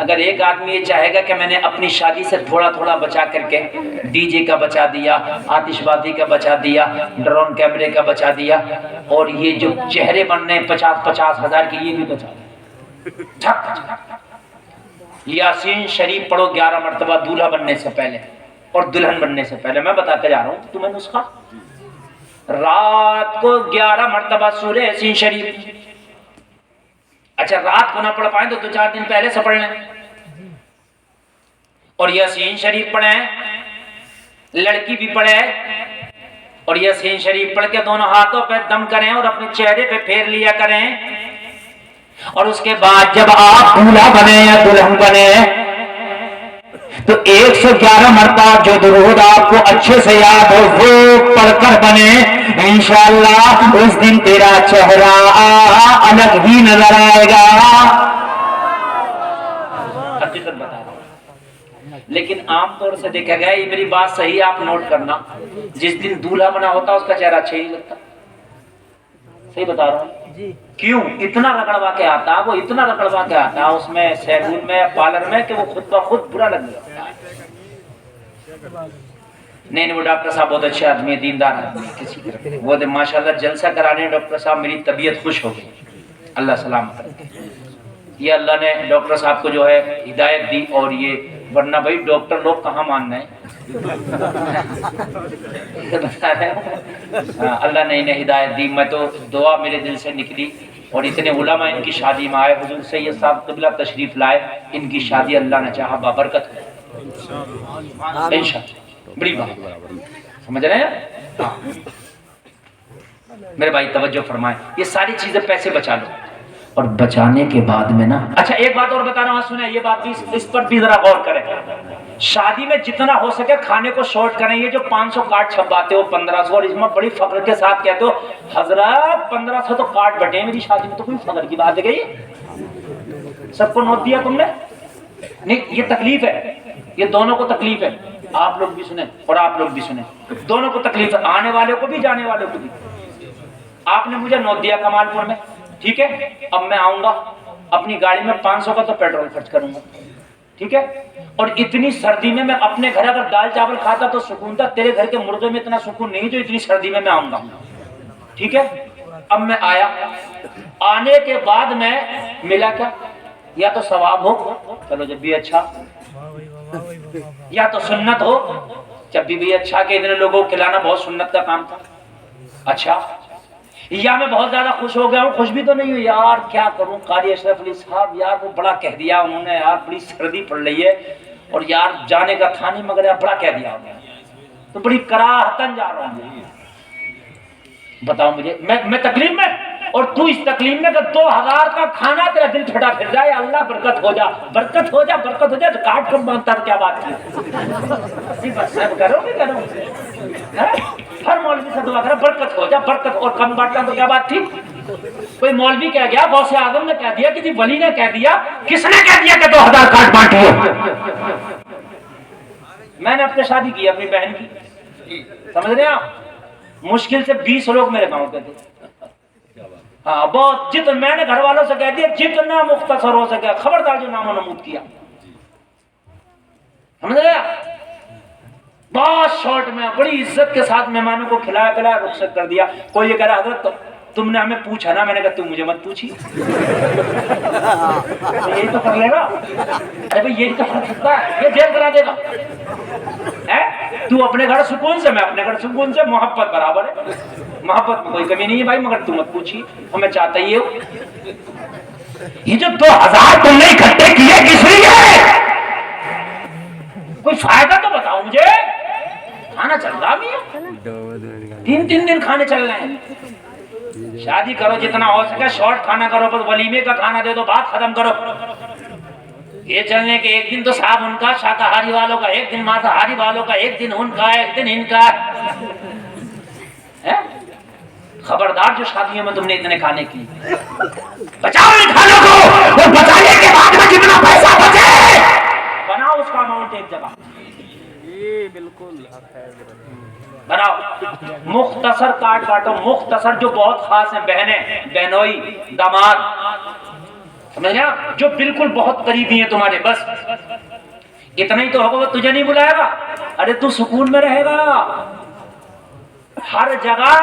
اگر ایک آدمی یہ چاہے گا کہ میں نے اپنی شادی سے تھوڑا تھوڑا بچا کر کے ڈی جے کا بچا دیا, آتش بازی کا بچا دیا, ڈرون کیمرے کا بچا دیا, اور یہ جو چہرے بننے 50-50 ہزار کے یہ بھی بچا دیا. یاسین شریف پڑھو 11 مرتبہ دولہا بننے سے پہلے اور دلہن بننے سے پہلے. میں بتا کے جا رہا ہوں تمہیں نسخہ, رات کو 11 مرتبہ سورہ یاسین شریف. اچھا رات کو نہ پڑھ پائیں تو 2-4 دن پہلے سے پڑھ لیں, اور یاسین شریف پڑھیں, لڑکی بھی پڑھے, اور یاسین شریف پڑھ کے دونوں ہاتھوں پہ دم کریں اور اپنے چہرے پہ پھیر لیا کریں. اور اس کے بعد جب آپ دولہا بنے یا دلہن بنے تو 111 مرتبہ جو درود آپ کو اچھے سے یاد ہو وہ پڑھ کر بنے. انشاءاللہ اس دن تیرا چہرہ الگ ہی نظر آئے گا. حقیقت بتا رہا ہوں, لیکن عام طور سے دیکھا گیا, یہ میری بات صحیح آپ نوٹ کرنا, جس دن دولہا بنا ہوتا اس کا چہرہ اچھا ہی لگتا. صحیح بتا رہا ہوں. کیوں اتنا رگڑوا کے آتا, وہ اتنا رگڑوا کے آتا اس میں سیلون میں پارلر میں کہ وہ خود بخود برا لگنے لگتا ہے. نہیں وہ ڈاکٹر صاحب بہت اچھے آدمی ہے, دیندار آدمی ہے, کسی طرح وہ ماشاءاللہ جلسہ کرانے ڈاکٹر صاحب میری طبیعت خوش ہو گئی, اللہ سلامت رکھے. یہ اللہ نے ڈاکٹر صاحب کو جو ہے ہدایت دی, اور یہ ورنہ بھائی ڈاکٹر لوگ کہاں ماننا ہے بتا رہے ہوں. اللہ نے انہیں ہدایت دی. میں تو دعا میرے دل سے نکلی, اور اتنے علماء ان کی شادی میں آئے, حضور سید صاحب قبلہ تشریف لائے, ان کی شادی اللہ نے چاہا بابرکت ہو انشاءاللہ. بڑی بات سمجھ رہے ہیں میرے بھائی, توجہ فرمائیں. یہ ساری چیزیں پیسے بچا لو, اور بچانے کے بعد میں نا, اچھا ایک بات اور بتا رہا ہوں, سنیں یہ بات بھی, اس پر بھی ذرا غور کریں. شادی میں جتنا ہو سکے کھانے کو شارٹ کریں. یہ جو 500 کارڈ چھپاتے ہو 1500, اور اس میں بڑی فخر کے ساتھ کہتے ہو حضرات 1500 تو کارڈ بٹے ہیں میری شادی میں, تو کوئی فخر کی بات ہے گئی, سب کو نوٹ دیا تم نے. نہیں یہ تکلیف ہے, یہ دونوں کو تکلیف ہے. آپ لوگ بھی سنیں اور آپ لوگ بھی سنیں, دونوں کو تکلیف ہے, آنے والے کو بھی جانے والے کو بھی. آپ نے مجھے نوٹ دیا کمال پور میں, ٹھیک ہے, اب میں آؤں گا اپنی گاڑی میں 500 کا تو پیٹرول خرچ کروں گا, ٹھیک ہے, اور اتنی سردی میں اپنے گھر اگر دال چاول کھاتا تو سکون تھا, تیرے گھر کے مرغے میں اتنا سکون نہیں جو اتنی سردی میں آؤں گا, ٹھیک ہے. اب میں آیا, آنے کے بعد میں ملا کیا, یا تو ثواب ہو, چلو جب بھی اچھا, یا تو سنت ہو, جب بھی اچھا کہ اتنے لوگوں کو کھلانا بہت سنت کا کام تھا, اچھا, یا میں بہت زیادہ خوش ہو گیا ہوں, خوش بھی تو نہیں ہوں یار, کیا کروں, قاری اشرف علی صاحب یار وہ بڑا کہہ دیا انہوں نے, یار بڑی سردی پڑ رہی ہے, اور یار جانے کا تھا نہیں مگر یار بڑا کہہ دیا انہوں نے, تو بڑی کراہتن جا رہا ہوں. بتاؤ مجھے, میں تکلیف میں, اور تو اس تکلیف میں کہ 2000 کا کھانا تیرا دل پھٹا پھر جائے, اللہ برکت ہو جا, برکت ہو جا, برکت ہو جا, کاٹ کم مانگتا تو کیا بات کی, کرو گے کرو, ہر مولوی سے دعا کرا برکت ہو جا, برکت, اور کم بانٹتا تو کیا بات تھی. کوئی مولوی کہہ گیا, غوث اعظم نے کہہ دیا, کسی ولی نے کہہ دیا, کس نے کہہ دیا کہ 2000 کاٹ بانٹیے. میں نے اپنے شادی کی اپنی بہن کی, سمجھ رہے ہیں آپ, مشکل سے 20 لوگ میرے گاؤں کے تھے, ہاں بہت, جتنا میں نے گھر والوں سے کہہ دیا جتنا مختصر ہو سکے, خبردار جو نام و نمود کیا, سمجھ رہے ہیں, بہت شارٹ میں بڑی عزت کے ساتھ مہمانوں کو کھلایا پلایا, رخصت کر دیا. کوئی یہ کہہ رہا حضرت تم نے ہمیں پوچھا نا, میں نے کہا تم مجھے مت پوچھی, یہی تو کر لے گا, ارے بھائی یہی تو کر سکتا ہے, یہ جیل کرا دے گا. تو اپنے گھر سکون سے, میں اپنے گھر سکون سے, محبت برابر ہے, محبت میں کوئی کمی نہیں ہے بھائی, مگر تم مت پوچھی, ہمیں چاہتا ہی ہو. یہ جو 2000 تم نے اکٹھے کیے کس لیے, کوئی فائدہ تو بتاؤ مجھے. کھانا چل رہا بھی ہے, 3 دن کھانے چل رہے ہیں. شادی کرو جتنا ہو سکے شارٹ کھانا کرو, بس ولیمے کا کھانا دے دو, بات ختم کرو. یہ چلنے کے ایک دن تو صاحب ان کا, شاکاہاری والوں کا ایک دن, مانساہاری والوں کا ایک دن, ان کا ایک دن, ان کا. خبردار جو شادیوں میں تم نے اتنے کھانے کی, بچاؤ ان کھانوں کو, اور بچانے کے بعد میں جتنا پیسہ بچے بناؤ اس کا اماؤنٹ ایک جگہ, بالکل بناؤ. مختصر کارڈ کاٹو, مختصر, جو بہت خاص ہیں, بہنیں, بہنوئی, داماد, سمجھ لیا، جو بالکل بہت قریبی ہیں تمہارے، بس اتنا ہی تو ہوگا، وہ تجھے نہیں بلائے گا، ارے تو سکون میں رہے گا، ہر جگہ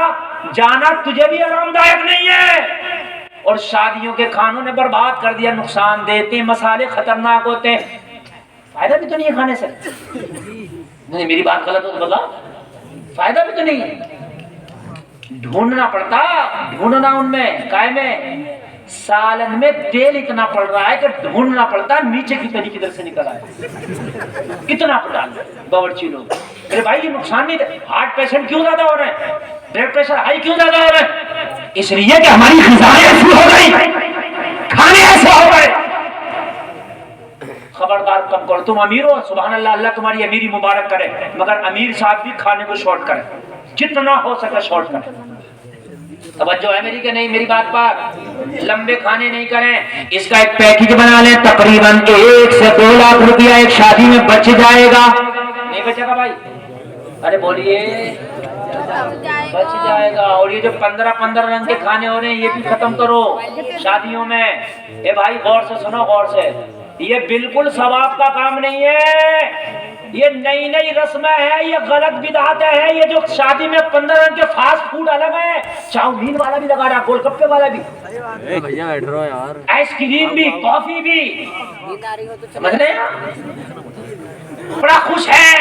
جانا تجھے بھی آرام دائق نہیں ہے۔ اور شادیوں کے کھانوں نے برباد کر دیا، نقصان دیتے، مسالے خطرناک ہوتے ہیں، فائدہ بھی تو نہیں ہے کھانے سے، نہیں میری بات غلط ہو تو بتا، فائدہ بھی تو نہیں ہے، ڈھونڈنا پڑتا، ڈھونڈنا ان میں کائے میں، سالن میں تیل اتنا پڑ رہا ہے کہ ڈھونڈنا پڑتا نیچے کی تری کدھر سے نکل آئے، اتنا پڑا باورچی لوگ۔ میرے بھائی یہ نقصان نہیں ہے، ہارٹ پیشنٹ کیوں زیادہ ہو رہے ہیں، بلڈ پریشر ہائی کیوں زیادہ ہو رہے ہیں؟ اس لیے کہ ہماری غذائیں ایسی ہو گئی، کھانے ایسے ہو گئے۔ خبردار کم کرو، تم امیر ہو، سبحان اللہ، اللہ تمہاری امیری مبارک کرے، مگر امیر صاحب بھی کھانے کو شارٹ کرے، جتنا ہو سکے شارٹ کرے۔ توجہ ہے میری کہ نہیں میری بات پر؟ لمبے کھانے نہیں کریں۔ اس کا ایک پیکج بنا لیں، تقریباً 1 سے 2 لاکھ روپیہ ایک شادی میں بچ جائے گا۔ نہیں بچے گا بھائی؟ ارے بولیے، بچ جائے گا۔ اور یہ جو 15 رنگ کے کھانے ہو رہے ہیں یہ بھی ختم کرو شادیوں میں۔ اے بھائی غور سے سنو، غور سے، یہ بالکل ثواب کا کام نہیں ہے، یہ نئی نئی رسمیں ہیں، یہ غلط بدعتیں ہیں۔ یہ جو شادی میں 15 رنگ کے فاسٹ فوڈ الگ ہیں، چاؤمین والا بھی لگا رہا، گول گپے والا بھی، بھیا بیٹھ رہو یار، آئس کریم بھی، کافی بھی، سمجھ رہے ہیں؟ بڑا خوش ہے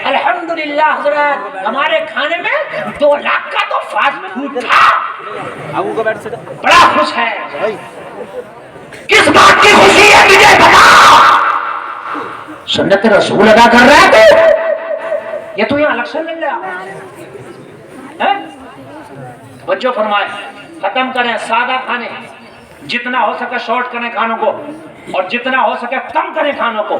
الحمدللہ حضرت، ہمارے کھانے میں 2 لاکھ کا تو فاسٹ فوڈ تھا، آگو کا بیٹھ سے بڑا خوش ہے۔ کس بات کی خوشی ہے مجھے بتا؟ سنت رسول ادا کر رہا ہے تو یہ تو یہاں الیکشن مل رہا ہے۔ بچوں فرمائے ختم کریں سادہ کھانے، جتنا ہو سکے شارٹ کریں کھانوں کو، اور جتنا ہو سکے کم کریں کھانوں کو۔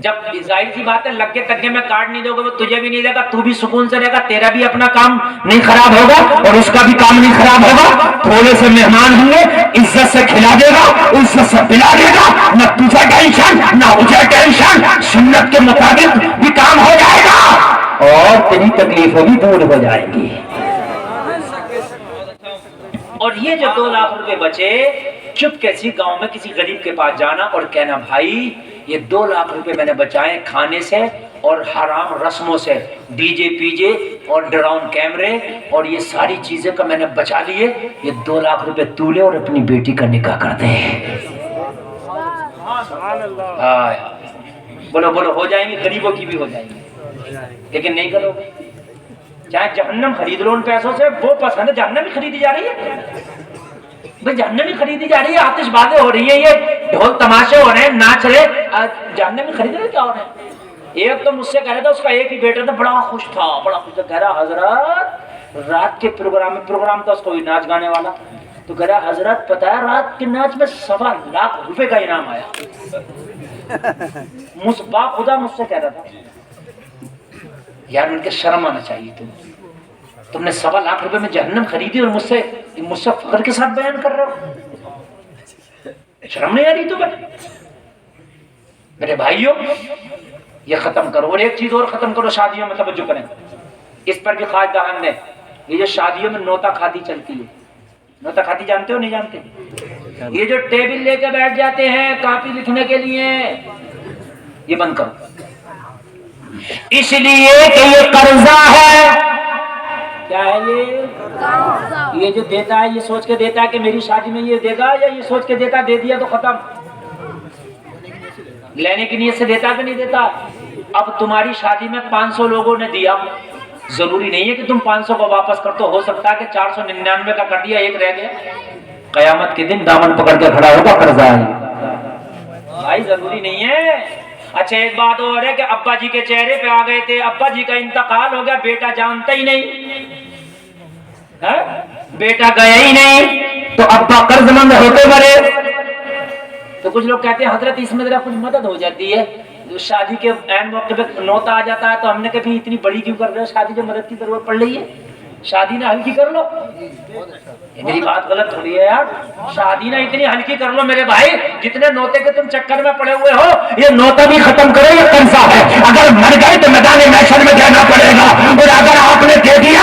جب ظاہر سی بات ہے لگ کے تگے میں کارڈ نہیں دو گے، وہ تجھے بھی نہیں دے گا، تو بھی سکون سے رہے گا، تیرا بھی اپنا کام نہیں خراب ہوگا اور اس کا بھی کام نہیں خراب ہوگا۔ تھوڑے سے مہمان ہوں گے، عزت سے کھلا دے گا، عزت سے پلا دے گا، نہ تجھے ٹینشن نہ مجھے ٹینشن، سنت کے مطابق بھی کام ہو جائے گا اور تیری تکلیفیں بھی دور ہو جائیں گی۔ اور یہ جو 2 لاکھ روپے بچے، چپ کیسی گاؤں میں کسی غریب کے پاس جانا اور کہنا بھائی یہ 2 لاکھ روپے میں نے بچائے کھانے سے اور حرام رسموں سے، ڈی جے پی جے اور ڈراؤن کیمرے اور یہ ساری چیزیں کا میں نے بچا لیے، یہ 2 لاکھ روپے تو لے اور اپنی بیٹی کا نکاح کر دے۔ بولو بولو، ہو جائیں گی، غریبوں کی بھی ہو جائیں گی، لیکن نہیں کرو گے، چاہے جہنم خرید لو ان پیسوں سے، وہ پسند ہے، جہنم ہی خریدی جا رہی ہے بھائی، جہنم ہی خریدی جا رہی ہے، آتش بازیں ہو رہی ہیں، یہ ڈھول تماشے ہو رہے ہیں، ناچ رہے، جہنم ہی خرید رہے، کیا ہو رہے ہیں؟ ایک تو مجھ سے کہہ رہا تھا، اس کا ایک ہی بیٹا تھا، بڑا خوش تھا، بڑا خوش تھا، کہہ رہا حضرت رات کے پروگرام تھا اس کو ناچ گانے والا، تو کہہ رہا حضرت پتہ ہے رات کے ناچ میں 1.25 لاکھ روپے کا انعام آیا۔ باپ خدا مجھ سے کہہ رہا تھا، یار ان کے شرم آنا چاہیے، تم نے 1.25 لاکھ روپے میں جہنم خریدی اور مجھ سے فخر کے ساتھ بیان کر رہے ہو، شرم نہیں آ رہی تمہیں؟ میرے بھائیوں یہ ختم کرو، اور ایک چیز اور ختم کرو، شادیوں میں توجہ کریں، اس پر بھی خاص دھیان دیں۔ یہ جو شادیوں میں نوتا کھادی چلتی ہے، نوتا کھادی جانتے ہو نہیں جانتے؟ یہ جو ٹیبل لے کے بیٹھ جاتے ہیں کاپی لکھنے کے لیے، یہ بند کرو، اس لیے کہ یہ قرضہ ہے۔ کیا ہے یہ جو دیتا ہے یہ سوچ کے دیتا ہے کہ میری شادی میں یہ دے گا، یا یہ سوچ کے دیتا دے دیا تو ختم، لینے کی نیت سے دیتا کہ نہیں دیتا؟ اب تمہاری شادی میں 500 لوگوں نے دیا، ضروری نہیں ہے کہ تم 500 کو واپس کر، تو ہو سکتا ہے کہ 499 کا کر دیا، ایک رہ گیا، قیامت کے دن دامن پکڑ کے کھڑا ہوگا قرضہ ہے بھائی، ضروری نہیں ہے۔ اچھا ایک بات اور ہے کہ ابا جی کے چہرے پہ آ گئے تھے، ابا جی کا انتقال ہو گیا، بیٹا جانتا ہی نہیں، بیٹا گیا ہی نہیں، تو ابا قرض مند ہوتے بڑے، تو کچھ لوگ کہتے ہیں حضرت اس میں ذرا کچھ مدد ہو جاتی ہے، شادی کے عین موقع پہ نوتا آ جاتا ہے، تو ہم نے کہا اتنی بڑی کیوں کر رہے ہو، شادی جو مدد کی ضرورت پڑ رہی ہے، شادی نہ ہلکی کر لو، میری بات غلط ہو رہی ہے یار، شادی نہ اتنی ہلکی کر لو میرے بھائی، جتنے نوتے کے تم چکر میں پڑے ہوئے ہو، یہ نوتا بھی ختم کرو، یہ قرضہ ہے، اگر مر گئے تو میدان محشر میں دینا پڑے گا، اور اگر آپ نے دے دیا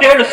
1.5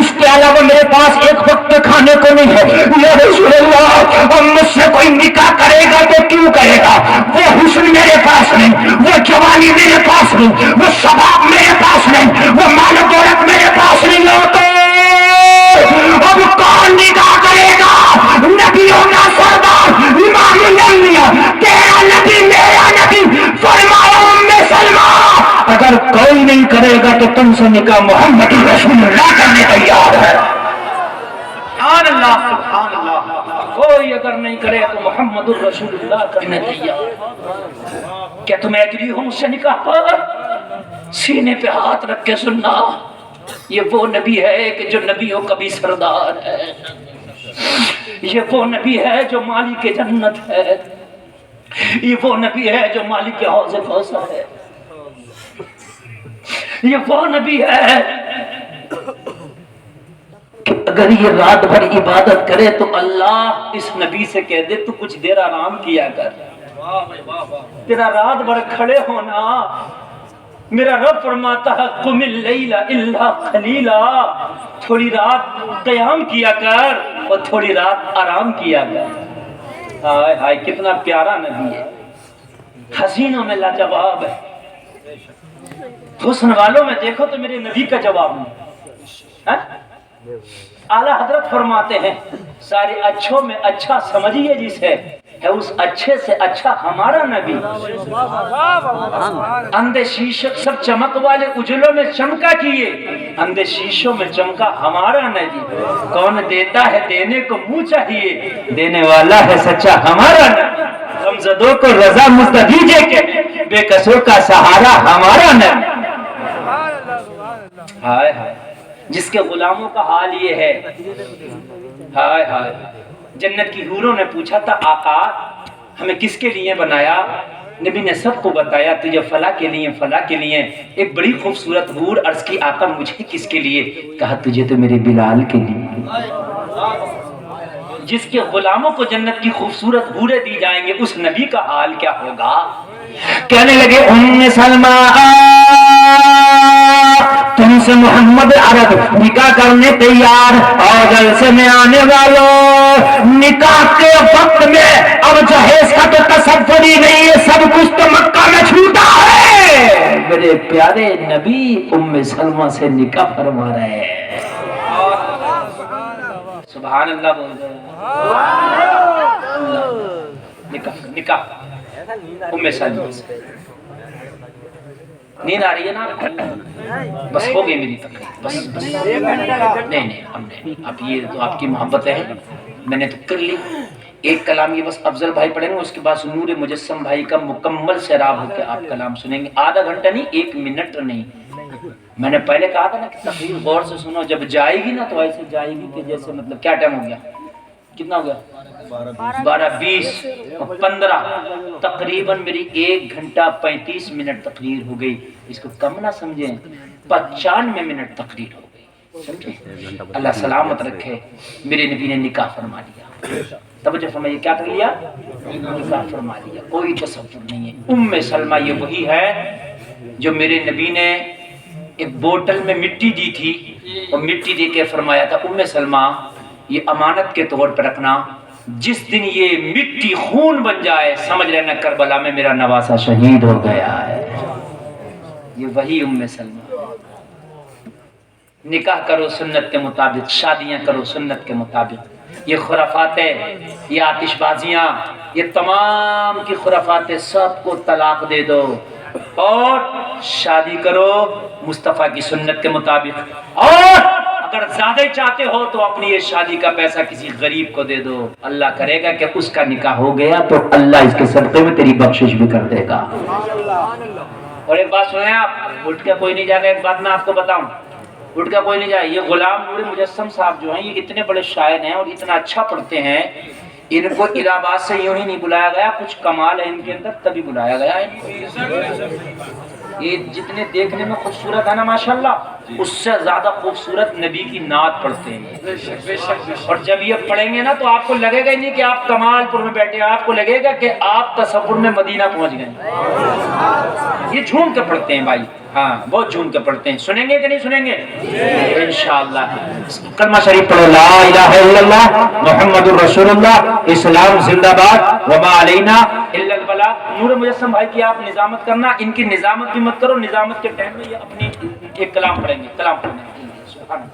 اس کے علاوہ میرے پاس ایک وقت کھانے کو نہیں ہے. یا رسول اللہ اب مجھ سے کوئی نکاح کرے گا تو کیوں کرے گا؟ وہ حسن میرے پاس نہیں، وہ جوانی میرے پاس نہیں، وہ شباب میرے پاس نہیں، وہ مال و دولت میرے پاس نہیں ہوتے. اب کون نکاح کرے گا؟ نبیوں کا سردار امام الانبیاء تیرا نبی میرا نبی فرمایا ام سلمہ اگر کوئی نہیں کرے گا تو تم سے نکاح محمد رسول اللہ کرنے تیار ہے. سبحان اللہ سبحان اللہ. کوئی اگر نہیں کرے تو محمد الرسول اللہ کرنے تیار. کیا تم ایگری ہو مجھ سے نکاح پر؟ سینے پہ ہاتھ رکھ کے سننا، یہ وہ نبی ہے کہ جو نبیوں کا بھی سردار ہے. یہ وہ نبی ہے جو مالک جنت ہے. یہ وہ نبی ہے جو مالک حوض کوثر ہے. یہ وہ نبی ہے کہ اگر یہ رات بھر عبادت کرے تو اللہ اس نبی سے کہہ دے تو کچھ دیر آرام کیا کر. تیرا رات بھر کھڑے ہونا، میرا رب فرماتا ہے قم اللیل الا قلیلا، تھوڑی رات قیام کیا کر اور تھوڑی رات آرام کیا کر. ہائے ہائے کتنا پیارا نبی ہے، حسینوں میں لاجواب ہے. حسن والوں میں دیکھو تو میرے نبی کا جواب نہیں. اعلیٰ حضرت فرماتے ہیں سارے اچھوں میں اچھا سمجھیے جسے ہے اس اچھے سے اچھا ہمارا نبی. اندھے شیشوں سب چمک والے اجلوں میں چمکا کیے، اندھے شیشوں میں چمکا ہمارا نبی. کون دیتا ہے دینے کو منہ چاہیے، دینے والا ہے سچا ہمارا نبی. غمزدوں کو رضا مستدیجے کے، بے کسوں کا سہارا ہمارا نبی. ہائے ہائے جس کے غلاموں کا حال یہ ہے. ہائے ہائے جنت کی حوروں نے پوچھا تھا آقا ہمیں کس کے لیے بنایا؟ نبی نے سب کو بتایا تجھے فلاں کے لیے فلاں کے لیے. ایک بڑی خوبصورت حور عرض کی آقا مجھے کس کے لیے؟ کہا تجھے تو میرے بلال کے لیے. جس کے غلاموں کو جنت کی خوبصورت حوریں دی جائیں گے اس نبی کا حال کیا ہوگا؟ کہنے لگے ام سلمہ تم سے محمد عرب نکاح کرنے تیار. اور جلسے میں آنے والوں نکاح کے وقت میں اب جہیز کا تو تصور ہی نہیں ہے، سب کچھ تو مکہ میں چھوٹا ہے. میرے پیارے نبی ام سلمہ سے نکاح فرما رہے ہیں. سبحان اللہ بول رہے ہیں. نکاح ام سلمہ سے. نیند آ رہی ہے نا؟ بس ہو گئی میری تقریر. بس نہیں اب نہیں. اب یہ تو آپ کی محبت ہے، میں نے تو کر لی. ایک کلام یہ بس افضل بھائی پڑھیں گے، اس کے بعد نور مجسم بھائی کا مکمل سیراب ہو کے آپ کلام سنیں گے. آدھا گھنٹہ نہیں، 1 منٹ نہیں. میں نے پہلے کہا تھا نا کہ تقریر غور سے سنو، جب جائے گی نا تو ایسے جائے گی کہ جیسے مطلب کیا ٹائم ہو گیا؟ کتنا ہو گیا؟ 12 20 15 تقریباً میری 1 گھنٹہ 35 منٹ تقریر ہو گئی. اس کو کم نہ سمجھیں، 95 منٹ تقریر ہو گئی. سمجھے؟ اللہ سلامت رکھے. میرے نبی نے نکاح فرما لیا. توجہ فرمائیے کیا کر لیا؟ نکاح فرما لیا. کوئی تصور نہیں ہے. ام سلمہ یہ وہی ہے جو میرے نبی نے ایک بوتل میں مٹی دی تھی اور مٹی دے کے فرمایا تھا ام سلمہ یہ امانت کے طور پر رکھنا، جس دن یہ مٹی خون بن جائے سمجھ لینا کربلا میں میرا نواسا شہید ہو گیا ہے. یہ وہی ام سلمہ. نکاح کرو سنت کے مطابق، شادیاں کرو سنت کے مطابق. یہ خرافات ہے، یہ آتش بازیاں، یہ تمام کی خرافات سب کو طلاق دے دو اور شادی کرو مصطفیٰ کی سنت کے مطابق. اور اگر زیادہ چاہتے ہو تو اپنی یہ شادی کا پیسہ کسی غریب کو دے دو. اللہ کرے گا کہ اس کا نکاح ہو گیا تو اللہ اس کے صدقے میں تیری بخشش بھی کر دے گا. اور ایک بات سنیں آپ، اٹھ کے کوئی نہیں جائے گا. ایک بات میں آپ کو بتاؤں، اٹھ کے کوئی نہیں جائے. یہ غلام نور مجسم صاحب جو ہیں یہ اتنے بڑے شاعر ہیں اور اتنا اچھا پڑھتے ہیں. ان کو الہ آباد سے یوں ہی نہیں بلایا گیا، کچھ کمال ہے ان کے اندر تبھی بلایا گیا ہے. یہ جتنے دیکھنے میں خوبصورت ہے نا ماشاءاللہ، اس سے زیادہ خوبصورت نبی کی نعت پڑھتے ہیں، اور جب یہ پڑھیں گے نا تو آپ کو لگے گا ہی نہیں کہ آپ کمال پور میں بیٹھے ہیں، آپ کو لگے گا کہ آپ تصور میں مدینہ پہنچ گئے۔ یہ جھوم کے پڑھتے ہیں بھائی، ہاں بہت جھوم کے پڑھتے ہیں، سنیں گے کہ نہیں سنیں گے؟ انشاءاللہ کلمہ شریف پڑھو، لا الہ الا اللہ محمد الرسول اللہ، اسلام زندہ باد وما علینا الا البلاغ۔ نور مجسم بھائی کی آپ نظامت کرنا، ان کی نظامت بھی مت کرو، نظامت کے ٹائم میں یہ اپنی ایک کلام پڑھیں گے، کلام پڑھیں گے۔